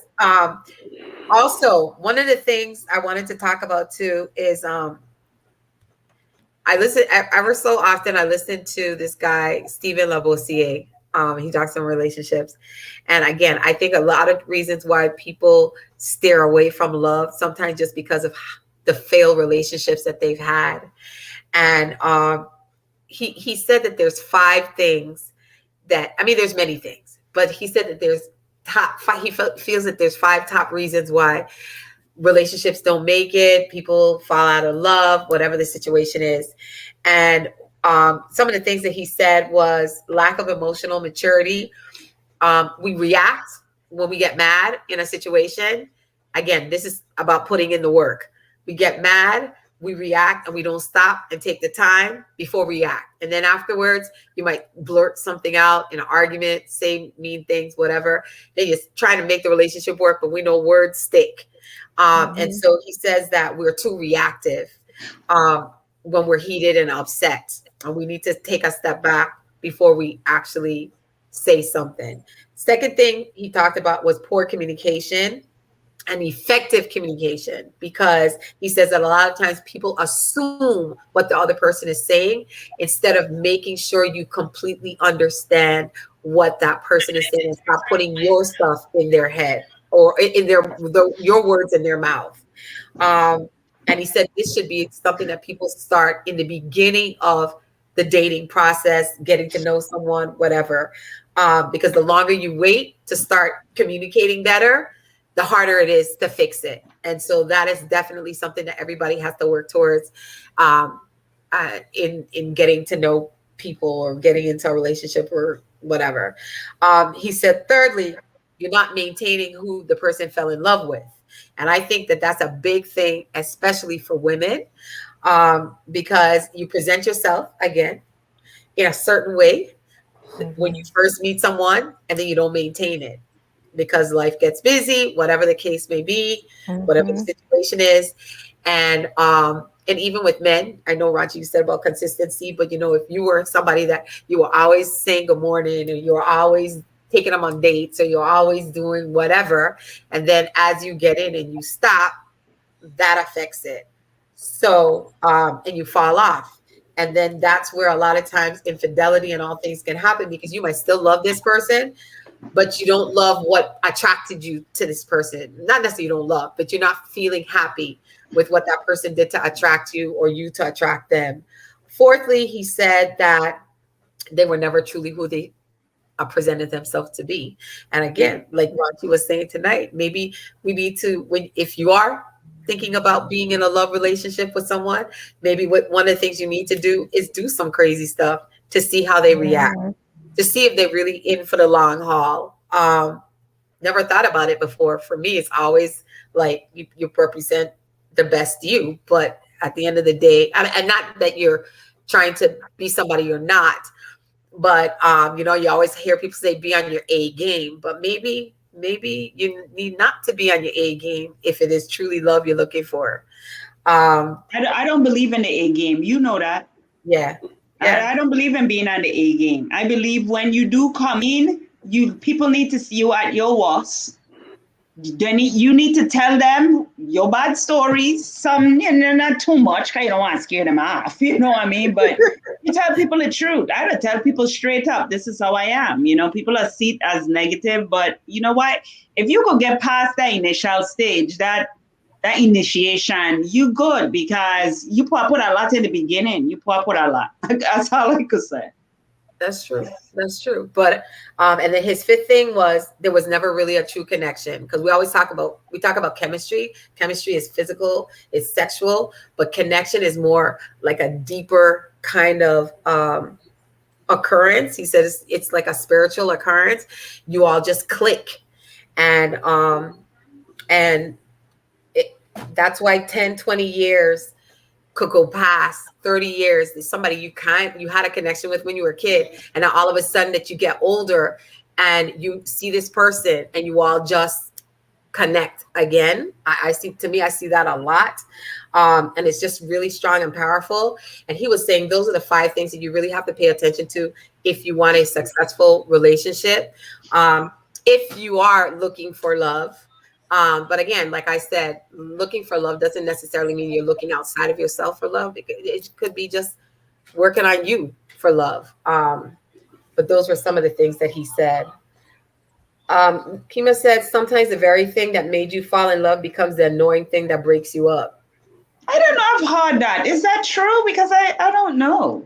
Also, one of the things I wanted to talk about too is I listen ever so often. I listen to this guy, Stephen Lavoisier. He talks on relationships. And again, I think a lot of reasons why people steer away from love, sometimes just because of the failed relationships that they've had. And he said that there's 5 things that, I mean, there's many things, but he said that there's top 5, he feels that there's 5 top reasons why relationships don't make it, people fall out of love, whatever the situation is. And some of the things that he said was lack of emotional maturity. We react when we get mad in a situation. Again, this is about putting in the work. We get mad we react and we don't stop and take the time before we react. And then afterwards, you might blurt something out in an argument, say mean things, whatever. Then you're trying to make the relationship work, but we know words stick. And so he says that we're too reactive when we're heated and upset. And we need to take a step back before we actually say something. Second thing he talked about was poor communication and effective communication, because he says that a lot of times people assume what the other person is saying instead of making sure you completely understand what that person is saying and stop putting your stuff in their head or in your words in their mouth. And he said this should be something that people start in the beginning of the dating process, getting to know someone, whatever. Because the longer you wait to start communicating better, the harder it is to fix it. And so that is definitely something that everybody has to work towards in getting to know people or getting into a relationship or whatever. He said, thirdly, you're not maintaining who the person fell in love with. And I think that that's a big thing, especially for women, because you present yourself, again, in a certain way when you first meet someone, and then you don't maintain it because life gets busy, whatever the case may be, whatever the situation is. And even with men, I know, Raji, you said about consistency, but if you were somebody that you were always saying good morning, and you were always taking them on dates, or you're always doing whatever, and then as you get in and you stop, that affects it. So, and you fall off. And then that's where a lot of times infidelity and all things can happen, because you might still love this person, but you don't love what attracted you to this person. Not necessarily you don't love, but you're not feeling happy with what that person did to attract you or you to attract them. Fourthly, he said that they were never truly who they presented themselves to be. And again, like Raji was saying tonight, maybe we need to, if you are thinking about being in a love relationship with someone, maybe one of the things you need to do is do some crazy stuff to see how they react, to see if they're really in for the long haul. Never thought about it before. For me, it's always like you represent the best you, but at the end of the day, and not that you're trying to be somebody you're not, but you always hear people say be on your A game, but maybe you need not to be on your A game if it is truly love you're looking for. I don't believe in the A game. You know that. Yeah. I don't believe in being on the A game. I believe when you do come in, people need to see you at your worst. Then you need to tell them your bad stories. Some, not too much, because you don't want to scare them off. You know what I mean? But you tell people the truth. I don't tell people straight up, this is how I am. People are see it as negative, but you know what? If you could get past that initial stage, that initiation, you good, because you put a lot in the beginning. You put a lot. That's all I could say. That's true. That's true. But and then his fifth thing was there was never really a true connection, because we talk about chemistry. Chemistry is physical, it's sexual, but connection is more like a deeper kind of occurrence. He says it's like a spiritual occurrence. You all just click, and that's why 10, 20 years could go past. 30 years, there's somebody you had a connection with when you were a kid, and now all of a sudden that you get older and you see this person and you all just connect again. I see that a lot. And it's just really strong and powerful. And he was saying those are the 5 things that you really have to pay attention to if you want a successful relationship. If you are looking for love. But again, like I said, looking for love doesn't necessarily mean you're looking outside of yourself for love. It could be just working on you for love. But those were some of the things that he said. Kima said, sometimes the very thing that made you fall in love becomes the annoying thing that breaks you up. I don't know I've heard that. Is that true? Because I don't know.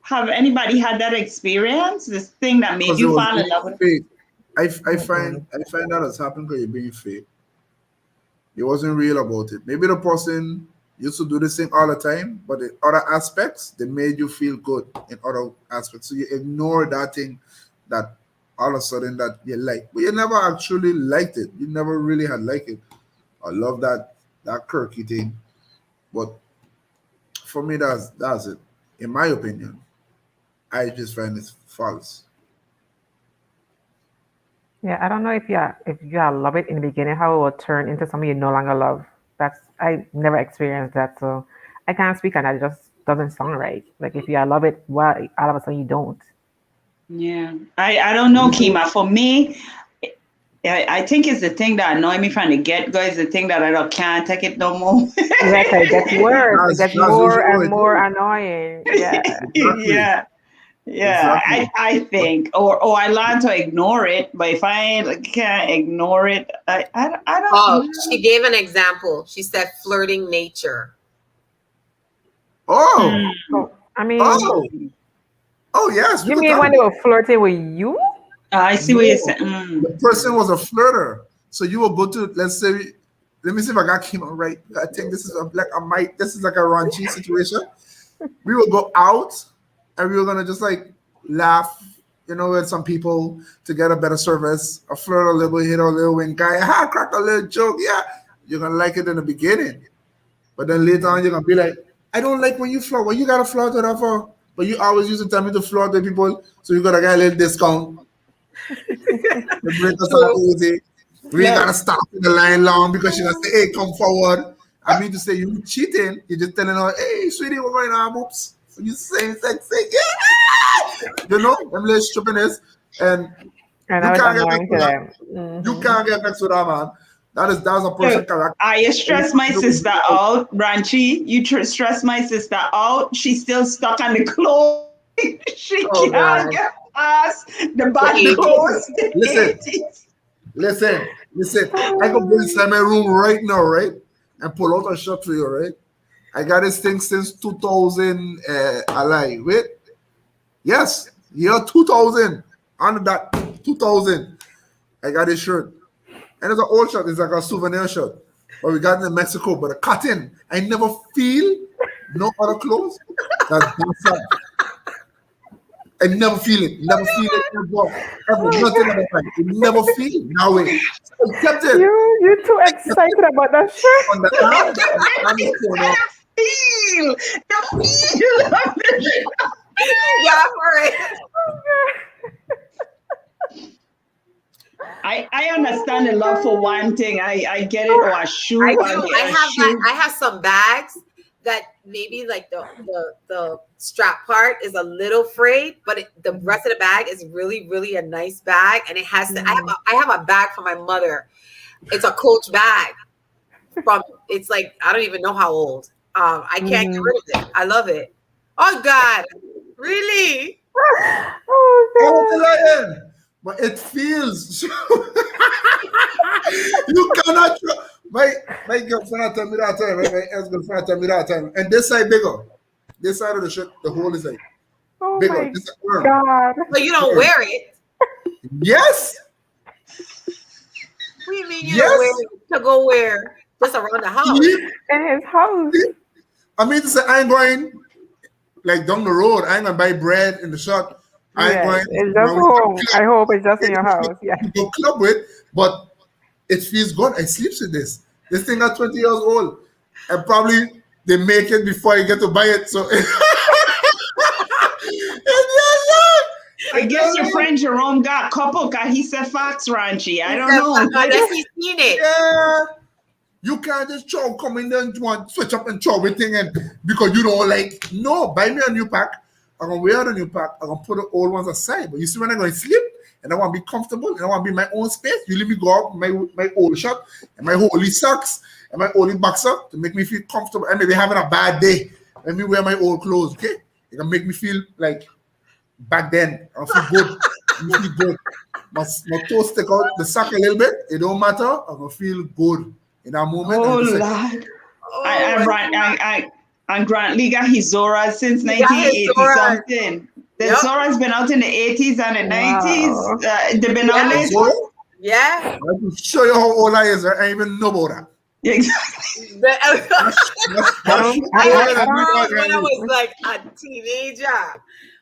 Have anybody had that experience? This thing that made you fall in love with? I find that has happened because you're being fake. It wasn't real about it. Maybe the person used to do this thing all the time, but in other aspects, they made you feel good in other aspects. So you ignore that thing that all of a sudden that you like, but you never actually liked it. You never really had liked it. I love that quirky thing. But for me, that's it. In my opinion, I just find it false. Yeah, I don't know if you love it in the beginning, how it will turn into something you no longer love. That's I never experienced that, so I can't speak on that. It just doesn't sound right. Like if you love it, well, all of a sudden you don't. Yeah, I don't know, Kima. For me, I think it's the thing that annoyed me from the get go. Is the thing that I don't can't take it no more. Yeah, 'cause it gets worse. It gets That's more usually what and I more do. annoying. Yeah. Exactly. Yeah, yeah. Exactly. I think, or I learn to ignore it. But if I like, can't ignore it, I Oh, don't. she gave an example. She said flirting nature. Oh, Mm. So I mean, oh, oh yes, we you could mean talk when they about were flirting with you? I see what you're no. saying. The person was a flirter. So you will go to, let's say, let me see if I got Kima right. I think this is this is like a raunchy situation. We will go out and we were gonna just like laugh, with some people to get a better service, a flirt a little, hit a little wink guy, crack a little joke. Yeah, you're gonna like it in the beginning. But then later on, you're gonna be like, I don't like when you flirt. When you got to flirt with her for, but you always used to tell me to flirt with people, so you gotta get a little discount. The break us out True. easy. We ain't Yes. gotta stop in the line long because she gonna say, "Hey, come forward." I mean to say you cheating. You're just telling her, "Hey, sweetie, what's going on, oops?" So you saying sex, say, yeah, them little strippiness, and And you that was can't get next annoying to with that. them. You Hmm. can't get next with that man. That's a So person character. I stress my sister out, Ranchi. You stress my sister out. She's still stuck on the clothes. She Oh can't God. get past the The bad 80s. clothes. The Listen, 80s. listen. I can go inside my room right now, right, and pull out a shot for you, right. I got this thing since 2000. Alive. Wait, yes, year 2000. On that 2000, I got this shirt, and it's an old shirt. It's like a souvenir shirt, but we got it in Mexico. But the cotton, I never feel no other clothes. That's sad. I never feel it. Never feel it ever. Ever. Nothing about it. You never feel it. Now wait. So I kept it You too excited about that shirt. on the arm. The arm is torn off. The feel of it. Yeah, for it. I understand the love for one thing. I get it. Or a shoe. I Or do. a shoe. I have some bags that maybe like the strap part is a little frayed, but the rest of the bag is really really a nice bag, and it has to. I have a bag for my mother. It's a Coach bag from. It's like I don't even know how old. I can't get rid of it. I love it. Oh God, really? I was Oh lying, but it feels. You cannot. My girlfriend tell me that time. Right? My ex girlfriend tell me that time. And this side bigger. This side of the shirt, the hole is like God. Oh bigger. my This is arm. God. But you don't wear it. Yes. What do you mean you don't wear Yes. it to go where? Just around the house. See? In his house. See? I mean to say I ain't going like down the road. I ain't gonna buy bread in the shop. I ain't Yes. going It's just home. I hope it's just in your house. Yeah. to go club with, but it feels good. I sleeps with this. This thing at 20 years old. And probably they make it before you get to buy it. So I guess your friend Jerome got couple because he said facts, Ranchi. I don't know. Unless he's seen it. yeah. You can't just come in there and want switch up and throw everything and because you don't like no, buy me a new pack. I'm gonna wear the new pack, I'm gonna put the old ones aside. But you see when I'm gonna sleep and I want to be comfortable and I want to be in my own space, you let me go out my old shirt and my holy socks and my holy boxer to make me feel comfortable. And maybe having a bad day. Let me wear my old clothes, okay? It can make me feel like back then. I feel good. I feel good. My toes stick out the sock a little bit. It don't matter. I'm gonna feel good in that moment. Oh I'm just like, Lord. Oh, And Grant Lee got his Zora since he got his 1980 Zora. something. The Yep. Zora's been out in the 80s and the 90s. Wow. They've been out Yeah. late. so Yeah. I can show you how old I is. I ain't even know about that. Exactly. I had I don't- girls when I was like a teenager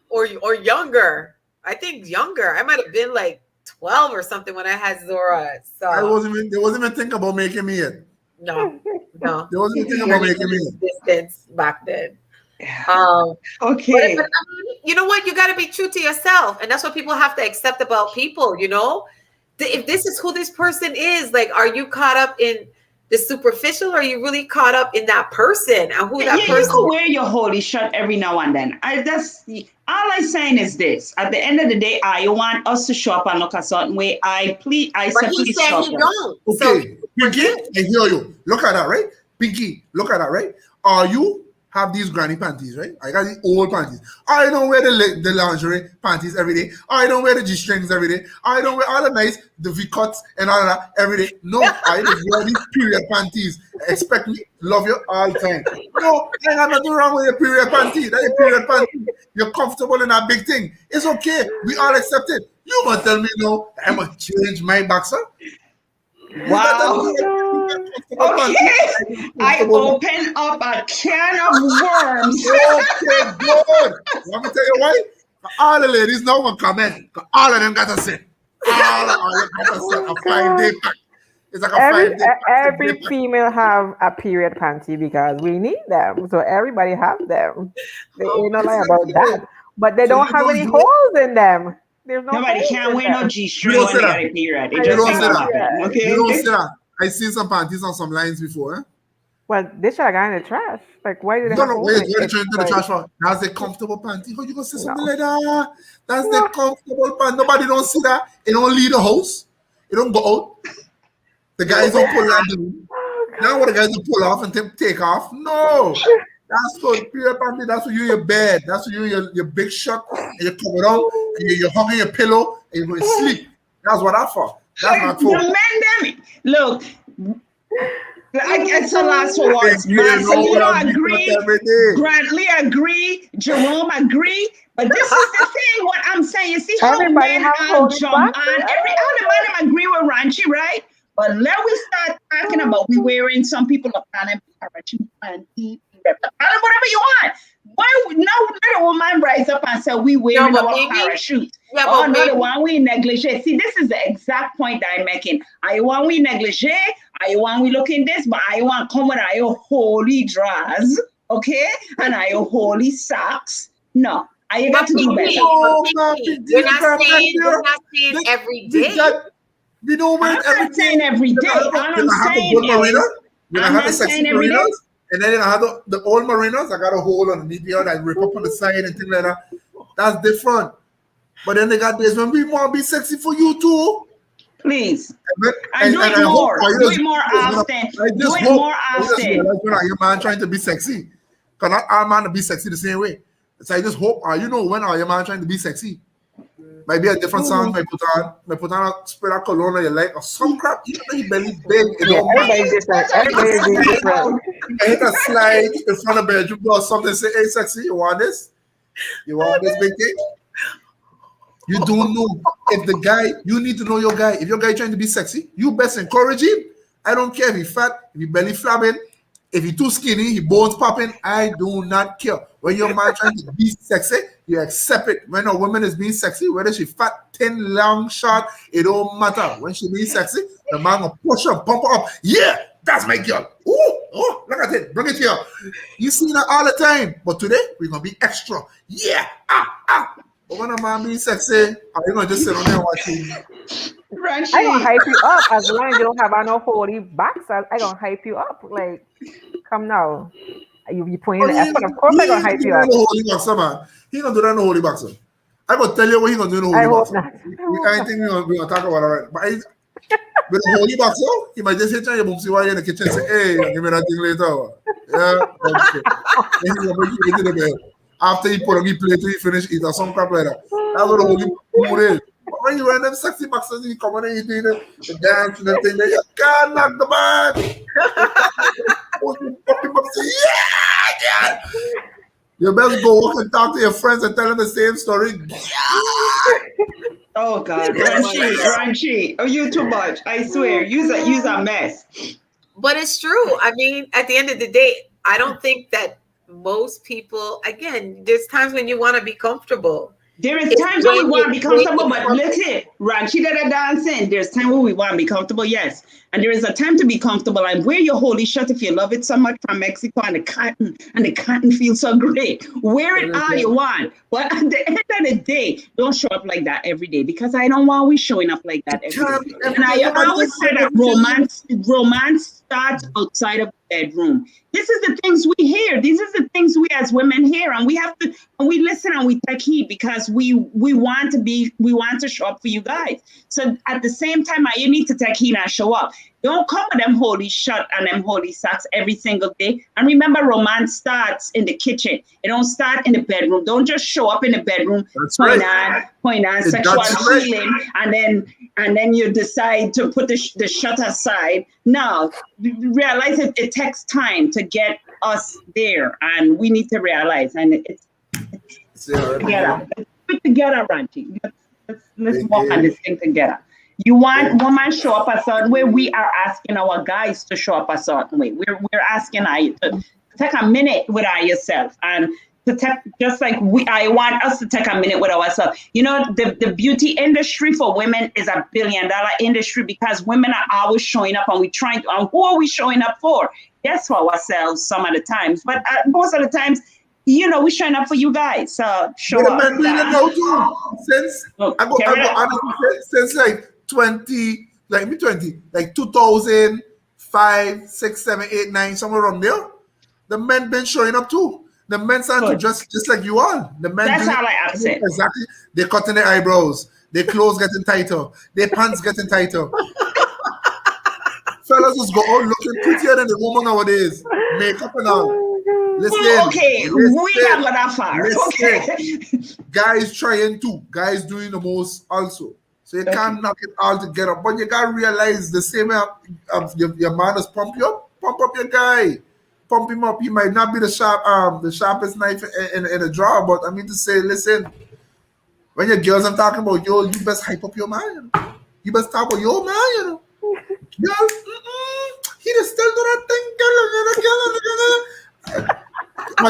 or younger. I think younger. I might have been like 12 or something when I had Zora. So They wasn't even thinking about making me it. No. There wasn't anything You're about making me. distance back then. Okay. But I mean, you know what? You got to be true to yourself, and that's what people have to accept about people. You know, if this is who this person is, like, are you caught up in the superficial, or are you really caught up in that person and who that Yeah, person? you could wear your holy shirt every now and then. That's all I'm saying is this: at the end of the day, I want us to show up and look a certain way. I But he said shop he them. don't. Okay, So Pinky, I hear you. Look at that, right? Pinky, look at that, right? Are you have these granny panties, right? I got these old panties. I don't wear the lingerie panties every day. I don't wear the G-strings every day. I don't wear all the nice, the V-cuts and all of that every day. No, I just wear these period panties. Expect me to love you all the time. No, there ain't got nothing wrong with your period panty. That's your period panty. You're comfortable in that big thing. It's okay. We all accept it. You gonna tell me no, I'm gonna change my boxer? Wow. Okay, I open up a can of worms. Okay, good. Let me tell you why. All the ladies now will comment. All of them got to say. All of them got to say a 5-day pack. It's like a 5-day pack. Every female have a period panty because we need them. So everybody have them. They ain't no lie about that. But they don't have any holes in them. There's no Nobody holes can in wear no them. G-string when they got a period. It You just don't ain't say gonna that. happen. Okay. You don't say that. I seen some panties on some lines before. Eh? Well, they should have gone in the trash. Like, why did they No, have no, holes wait, in it? you're It's trying to the like- trash for. That's the comfortable panty. How you gonna say something No. like that? That's the comfortable panty. Nobody don't see that. It don't leave the house. It don't go out. The guys don't pull out the room. Now what the guys don't pull off and take off? No. That's for period panty. That's for you in your bed. That's for you in your big shirt and you cover down and you're hugging your pillow and you're going to sleep. That's what that's for. That's not The for. men them look. I guess the last for words. Marcelino agree. Grantley agree. Jerome agree. But this is the thing. What I'm saying, you see how Everybody men have have holy jump on. boxes? Every other man agree with Ranchi, right? But let we start talking about we wearing some people of planet and whatever you want. Why no let a woman rise up and say we wearing but our maybe- parachute? Yeah, Oh, but no, maybe- the one we negligee. See, this is the exact point that I'm making. I want we negligee. I want we looking this, but I want come with your holy drawers, okay? And your holy socks. No, I got to do better. We're not saying every day. We don't wear I'm it every not saying day. every day. All I'm saying is, I have the sexy marinas, and then I have the old marinas. I got a hole underneath here that rip up on the side and things like that. That's different. But then they got this when we want to be sexy for you too. please. And do it more. Do it more often. Do it more often. Your man trying to be sexy. Because not our man to be sexy the same way. So I just hope, you know, when are your man trying to be sexy? Might be a different song. Might put on a spread of cologne on your leg or some crap. You know, your belly big. Everybody's different. Everybody's different. I hit a slide in front of the bedroom door or something. Say, hey, sexy, you want this? You want this big thing? You don't know if the guy, you need to know your guy. If your guy trying to be sexy, you best encourage him. I don't care if he fat, if he belly flapping, if he too skinny, he bones popping. I do not care. When your man trying to be sexy, you accept it. When a woman is being sexy, whether she fat, thin, long, short, it don't matter. When she being sexy, the man will push her, pump her up. Yeah, that's my girl. Oh, look at it. Bring it here. You see that all the time. But today, we're going to be extra. Yeah, But when a man being sexy, are you going to just sit on there watching? I don't hype you up as long as you don't have no holy boxers. I don't hype you up. Like, come now. You put in the effort. Of course, I don't hype you up. Holy boxer, man. He gonna do that in the holy boxer. I gonna tell you what he gonna do in the holy I hope boxer. not. I think we're gonna talk about it, right? But with the holy boxer, he might just hit your boom, see why you're in the kitchen and say, hey, give me that thing later. Yeah, okay. Then he gonna make you into the bed. After he put on his plate, he finish eat or some crap like that. That's what the holy mood is. But when you wear them sexy boxers, you come on and you do the dance and the thing, you can't knock the man. Yeah. You best go walk and talk to your friends and tell them the same story. Oh God, Ranchi. Oh, you too much. I swear, you's a mess. But it's true. I mean, at the end of the day, I don't think that most people, again, there's times when you want to be comfortable. There is times when we want to be comfortable, but listen, Ranchi that are dancing, there's time when we want to be comfortable, yes. And there is a time to be comfortable and wear your holy shirt if you love it so much from Mexico and the cotton feels so great. Wear it all you want. But at the end of the day, don't show up like that every day because I don't want we showing up like that every day. And I always say that romance starts outside of the bedroom. This is the things we hear. These are the things we as women hear, and we have to, and we listen and we take heed because we want to show up for you guys. So at the same time, you need to take heed and show up. Don't come with them holy shirt and them holy socks every single day. And remember, romance starts in the kitchen. It don't start in the bedroom. Don't just show up in the bedroom, point on sexual healing, and then you decide to put the shirt aside. No, realize it takes time to get us there, and we need to realize. And it's together. Put together, Ranchi. Let's walk on this thing together. You want women show up a certain way. We are asking our guys to show up a certain way. We're asking you to take a minute with yourself and to take, just like I want us to take a minute with ourselves. You know, the beauty industry for women is $1 billion industry because women are always showing up and and who are we showing up for? Yes, for ourselves some of the times, but most of the times, you know, we're showing up for you guys. So show up. Men doing it now too. Since since like 2005, 6, 7, 8, 9, somewhere around there, the men been showing up too. The men starting to dress just like you are. The men that's how I upset. Exactly. They're cutting their eyebrows. Their clothes getting tighter. Their pants getting tighter. Fellas just go out looking prettier than the woman nowadays. Makeup and all. Listen. We have got that far. Okay. Guys trying to. Guys doing the most also. So you can't knock it all together. But you gotta realize the same way your man is pump you up. Pump up your guy. Pump him up. He might not be the sharpest knife in the drawer, but I mean to say, listen, when your girls I'm talking about, you best hype up your man. You know? You best talk about your man, you know. Girls, he just still do that thing, but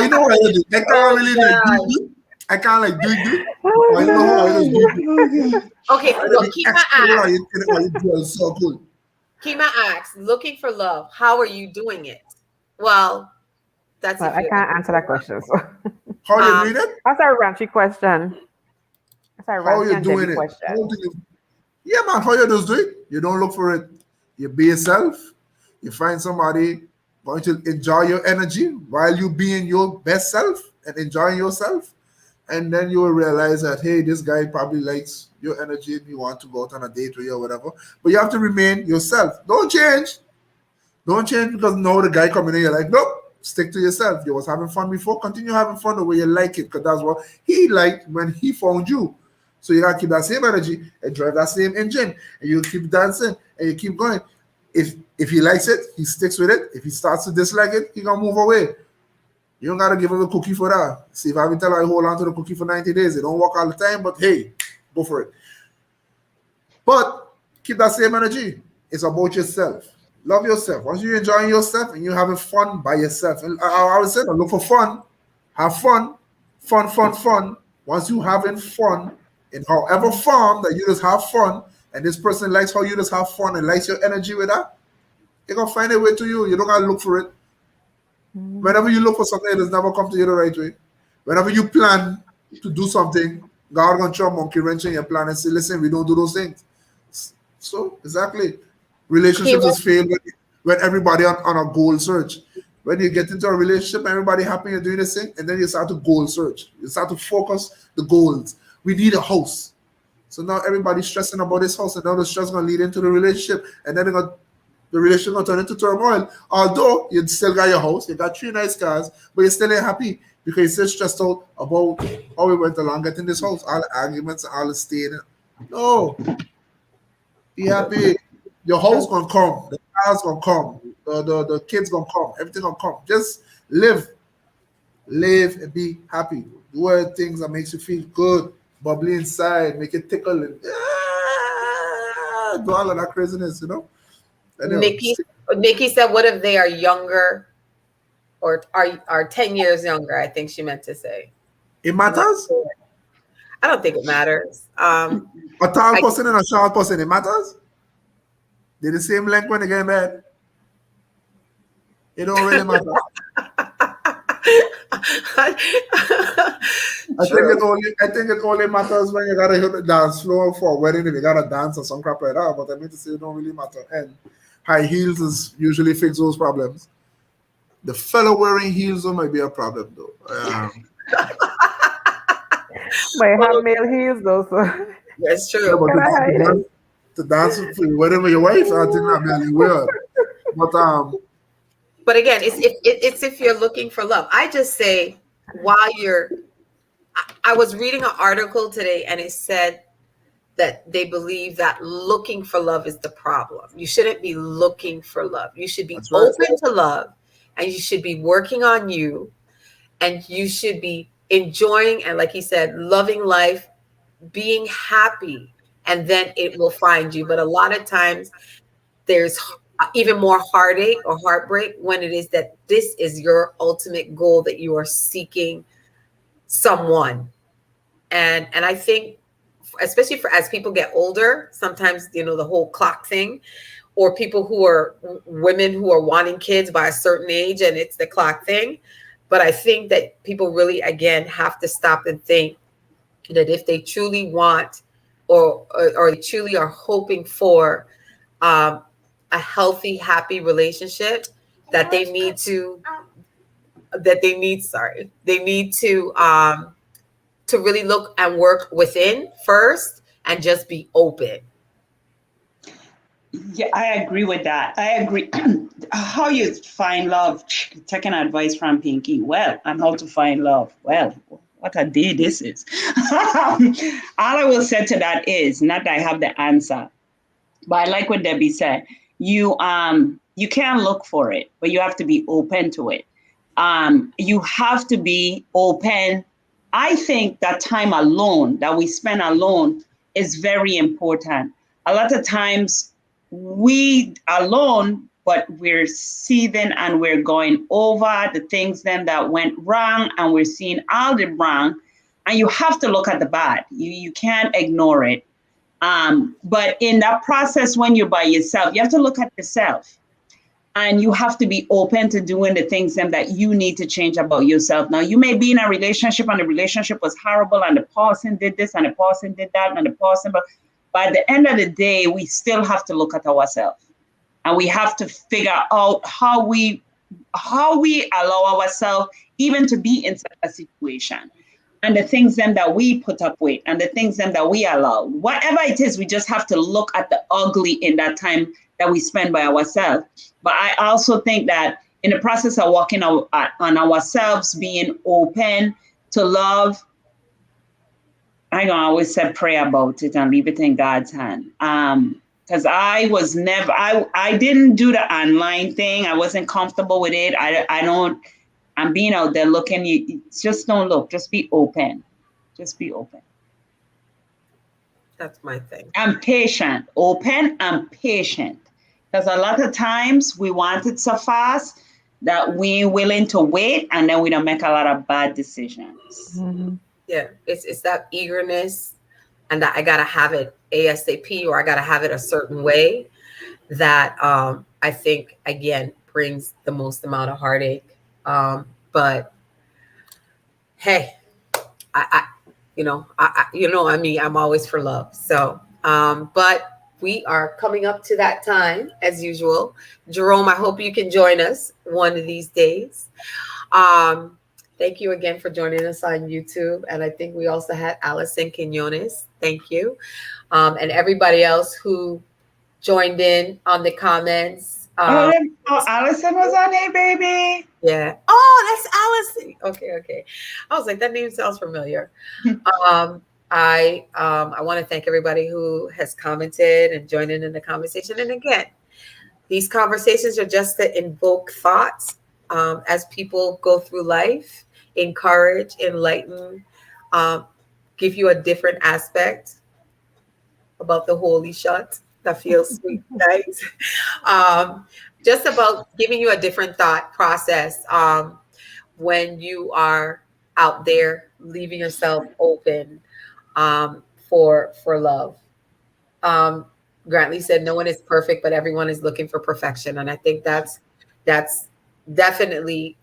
you know what I do? I can't really do it. I can't like do it. I know how I just do it. Okay, so Kima asks. So cool. Kima asks, looking for love, how are you doing it? Well, that's I can't answer that question. So. How you doing it? That's a raunchy question. How you doing it? Yeah, man, how you just do it? You don't look for it. You be yourself. You find somebody going to enjoy your energy while you being your best self and enjoying yourself. And then you will realize that, hey, this guy probably likes your energy and you want to go out on a date with you or whatever. But you have to remain yourself. Don't change. Don't change because now the guy coming in, you're like, nope, stick to yourself. You was having fun before. Continue having fun the way you like it because that's what he liked when he found you. So you got to keep that same energy and drive that same engine. And you keep dancing and you keep going. If he likes it, he sticks with it. If he starts to dislike it, he going to move away. You don't got to give him a cookie for that. See, if I tell you, hold on to the cookie for 90 days, it don't work all the time, but hey, go for it. But keep that same energy. It's about yourself. Love yourself. Once you're enjoying yourself and you're having fun by yourself, and I would say, look for fun. Have fun. Fun. Once you're having fun in however form that you just have fun, and this person likes how you just have fun and likes your energy with that, they're going to find a way to you. You don't got to look for it. Whenever you look for something, it does never come to you the right way. Whenever you plan to do something, God going to throw a monkey wrench in your plan and say, listen, we don't do those things. So, exactly. Relationships just fail when everybody on a goal search. When you get into a relationship, everybody happy you're doing this thing, and then you start to goal search. You start to focus the goals. We need a house. So now everybody's stressing about this house, and now the stress is going to lead into the relationship, and then the relationship going to turn into turmoil. Although you still got your house, you got 3 nice cars, but you still ain't happy because you're still stressed out about how we went along getting this house, all the arguments, all the staying. No. Be happy. Your house going to come. The cars going to come. The kids going to come. Everything going to come. Just live. Live and be happy. Do things that makes you feel good. Bubbly inside. Make it tickle. And, do all of that craziness, you know? Anyway. Nikki said, what if they are younger or are 10 years younger? I think she meant to say. It matters? I don't think it matters. A tall person and a short person, it matters? They're the same length when they get in bed. It don't really matter. I think it only matters when you gotta hit the dance floor for a wedding if you gotta dance or some crap like that. But I mean to say it don't really matter. And high heels is usually fix those problems. The fellow wearing heels might be a problem though. But I have male heels though, so That's Yeah, true. but can I hide it? to dance with whatever your wife, I think that really weird. But again, it's if you're looking for love. I just say while you're. I was reading an article today, and it said that they believe that looking for love is the problem. You shouldn't be looking for love. You should be That's right. open to love, and you should be working on you, and you should be enjoying and, like he said, loving life, being happy, and then it will find you. But a lot of times there's even more heartache or heartbreak when it is that this is your ultimate goal, that you are seeking someone. And I think, especially for as people get older, sometimes, you know, the whole clock thing, or people who are women who are wanting kids by a certain age and it's the clock thing. But I think that people really, again, have to stop and think that if they truly want or they truly are hoping for a healthy, happy relationship, that they need to really look and work within first and just be open. Yeah, I agree with that. I agree. How you find love, taking advice from Pinky. Well, and how to find love. Well, what a day this is. All I will say to that is, not that I have the answer, but I like what Debbie said. You can look for it, but you have to be open to it. You have to be open. I think that time alone, that we spend alone, is very important. A lot of times we alone, but we're seething and we're going over the things then that went wrong, and we're seeing all the wrong, and you have to look at the bad. You can't ignore it. But in that process, when you're by yourself, you have to look at yourself. And you have to be open to doing the things that you need to change about yourself. Now, you may be in a relationship and the relationship was horrible and the person did this and the person did that and the person, but by the end of the day, we still have to look at ourselves. And we have to figure out how we allow ourselves even to be in such a situation. And the things then that we put up with and the things then that we allow. Whatever it is, we just have to look at the ugly in that time that we spend by ourselves. But I also think that in the process of working on ourselves, being open to love, I don't always say pray about it and leave it in God's hand. Because I didn't do the online thing. I wasn't comfortable with it. I'm being out there looking. You just don't look. Just be open. Just be open. That's my thing. I'm patient. Open and patient. Because a lot of times we want it so fast that we're willing to wait, and then we don't make a lot of bad decisions. Mm-hmm. Yeah, it's that eagerness, and that I gotta have it ASAP, or I gotta have it a certain way, that I think again brings the most amount of heartache. But hey, I I'm always for love. So, but we are coming up to that time as usual. Jerome, I hope you can join us one of these days. Thank you again for joining us on YouTube. And I think we also had Allison Quinones. Thank you. And everybody else who joined in on the comments. Allison was on it, baby. Yeah. Oh, that's Allison. Okay. I was like, that name sounds familiar. I want to thank everybody who has commented and joined in the conversation. And again, these conversations are just to invoke thoughts as people go through life, encourage, enlighten, give you a different aspect about the holy shot that feels sweet, guys. Just about giving you a different thought process when you are out there, leaving yourself open for love. Grantley said, no one is perfect, but everyone is looking for perfection. And I think that's definitely,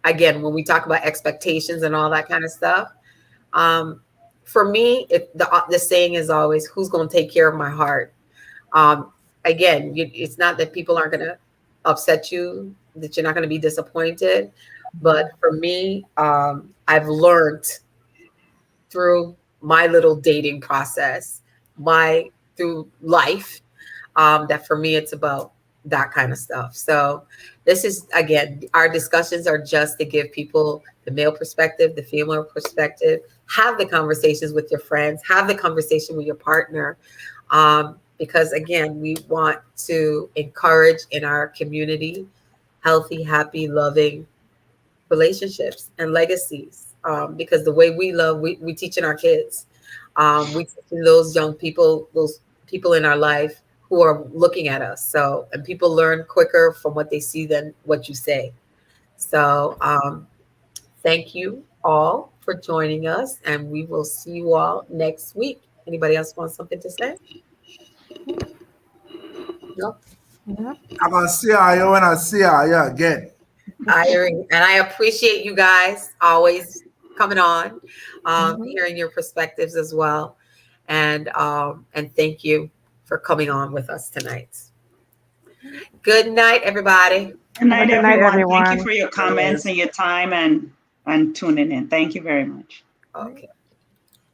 again, when we talk about expectations and all that kind of stuff, for me, the saying is always, who's going to take care of my heart? Again, it's not that people aren't going to upset you, that you're not going to be disappointed. But for me, I've learned through my little dating process, through life, that for me, it's about that kind of stuff. So this is, again, our discussions are just to give people the male perspective, the female perspective, have the conversations with your friends, have the conversation with your partner. Because again, we want to encourage in our community healthy, happy, loving relationships and legacies. Because the way we love, we teaching our kids. We teaching those young people, those people in our life who are looking at us. So, and people learn quicker from what they see than what you say. So, thank you all for joining us, and we will see you all next week. Anybody else want something to say? No? Yeah. I'm gonna see you when I see you again. And I appreciate you guys always coming on, hearing your perspectives as well. And thank you for coming on with us tonight. Good night, everybody. Good night, Good night, everyone. everyone. Thank you for your comments and your time and tuning in. Thank you very much. Okay.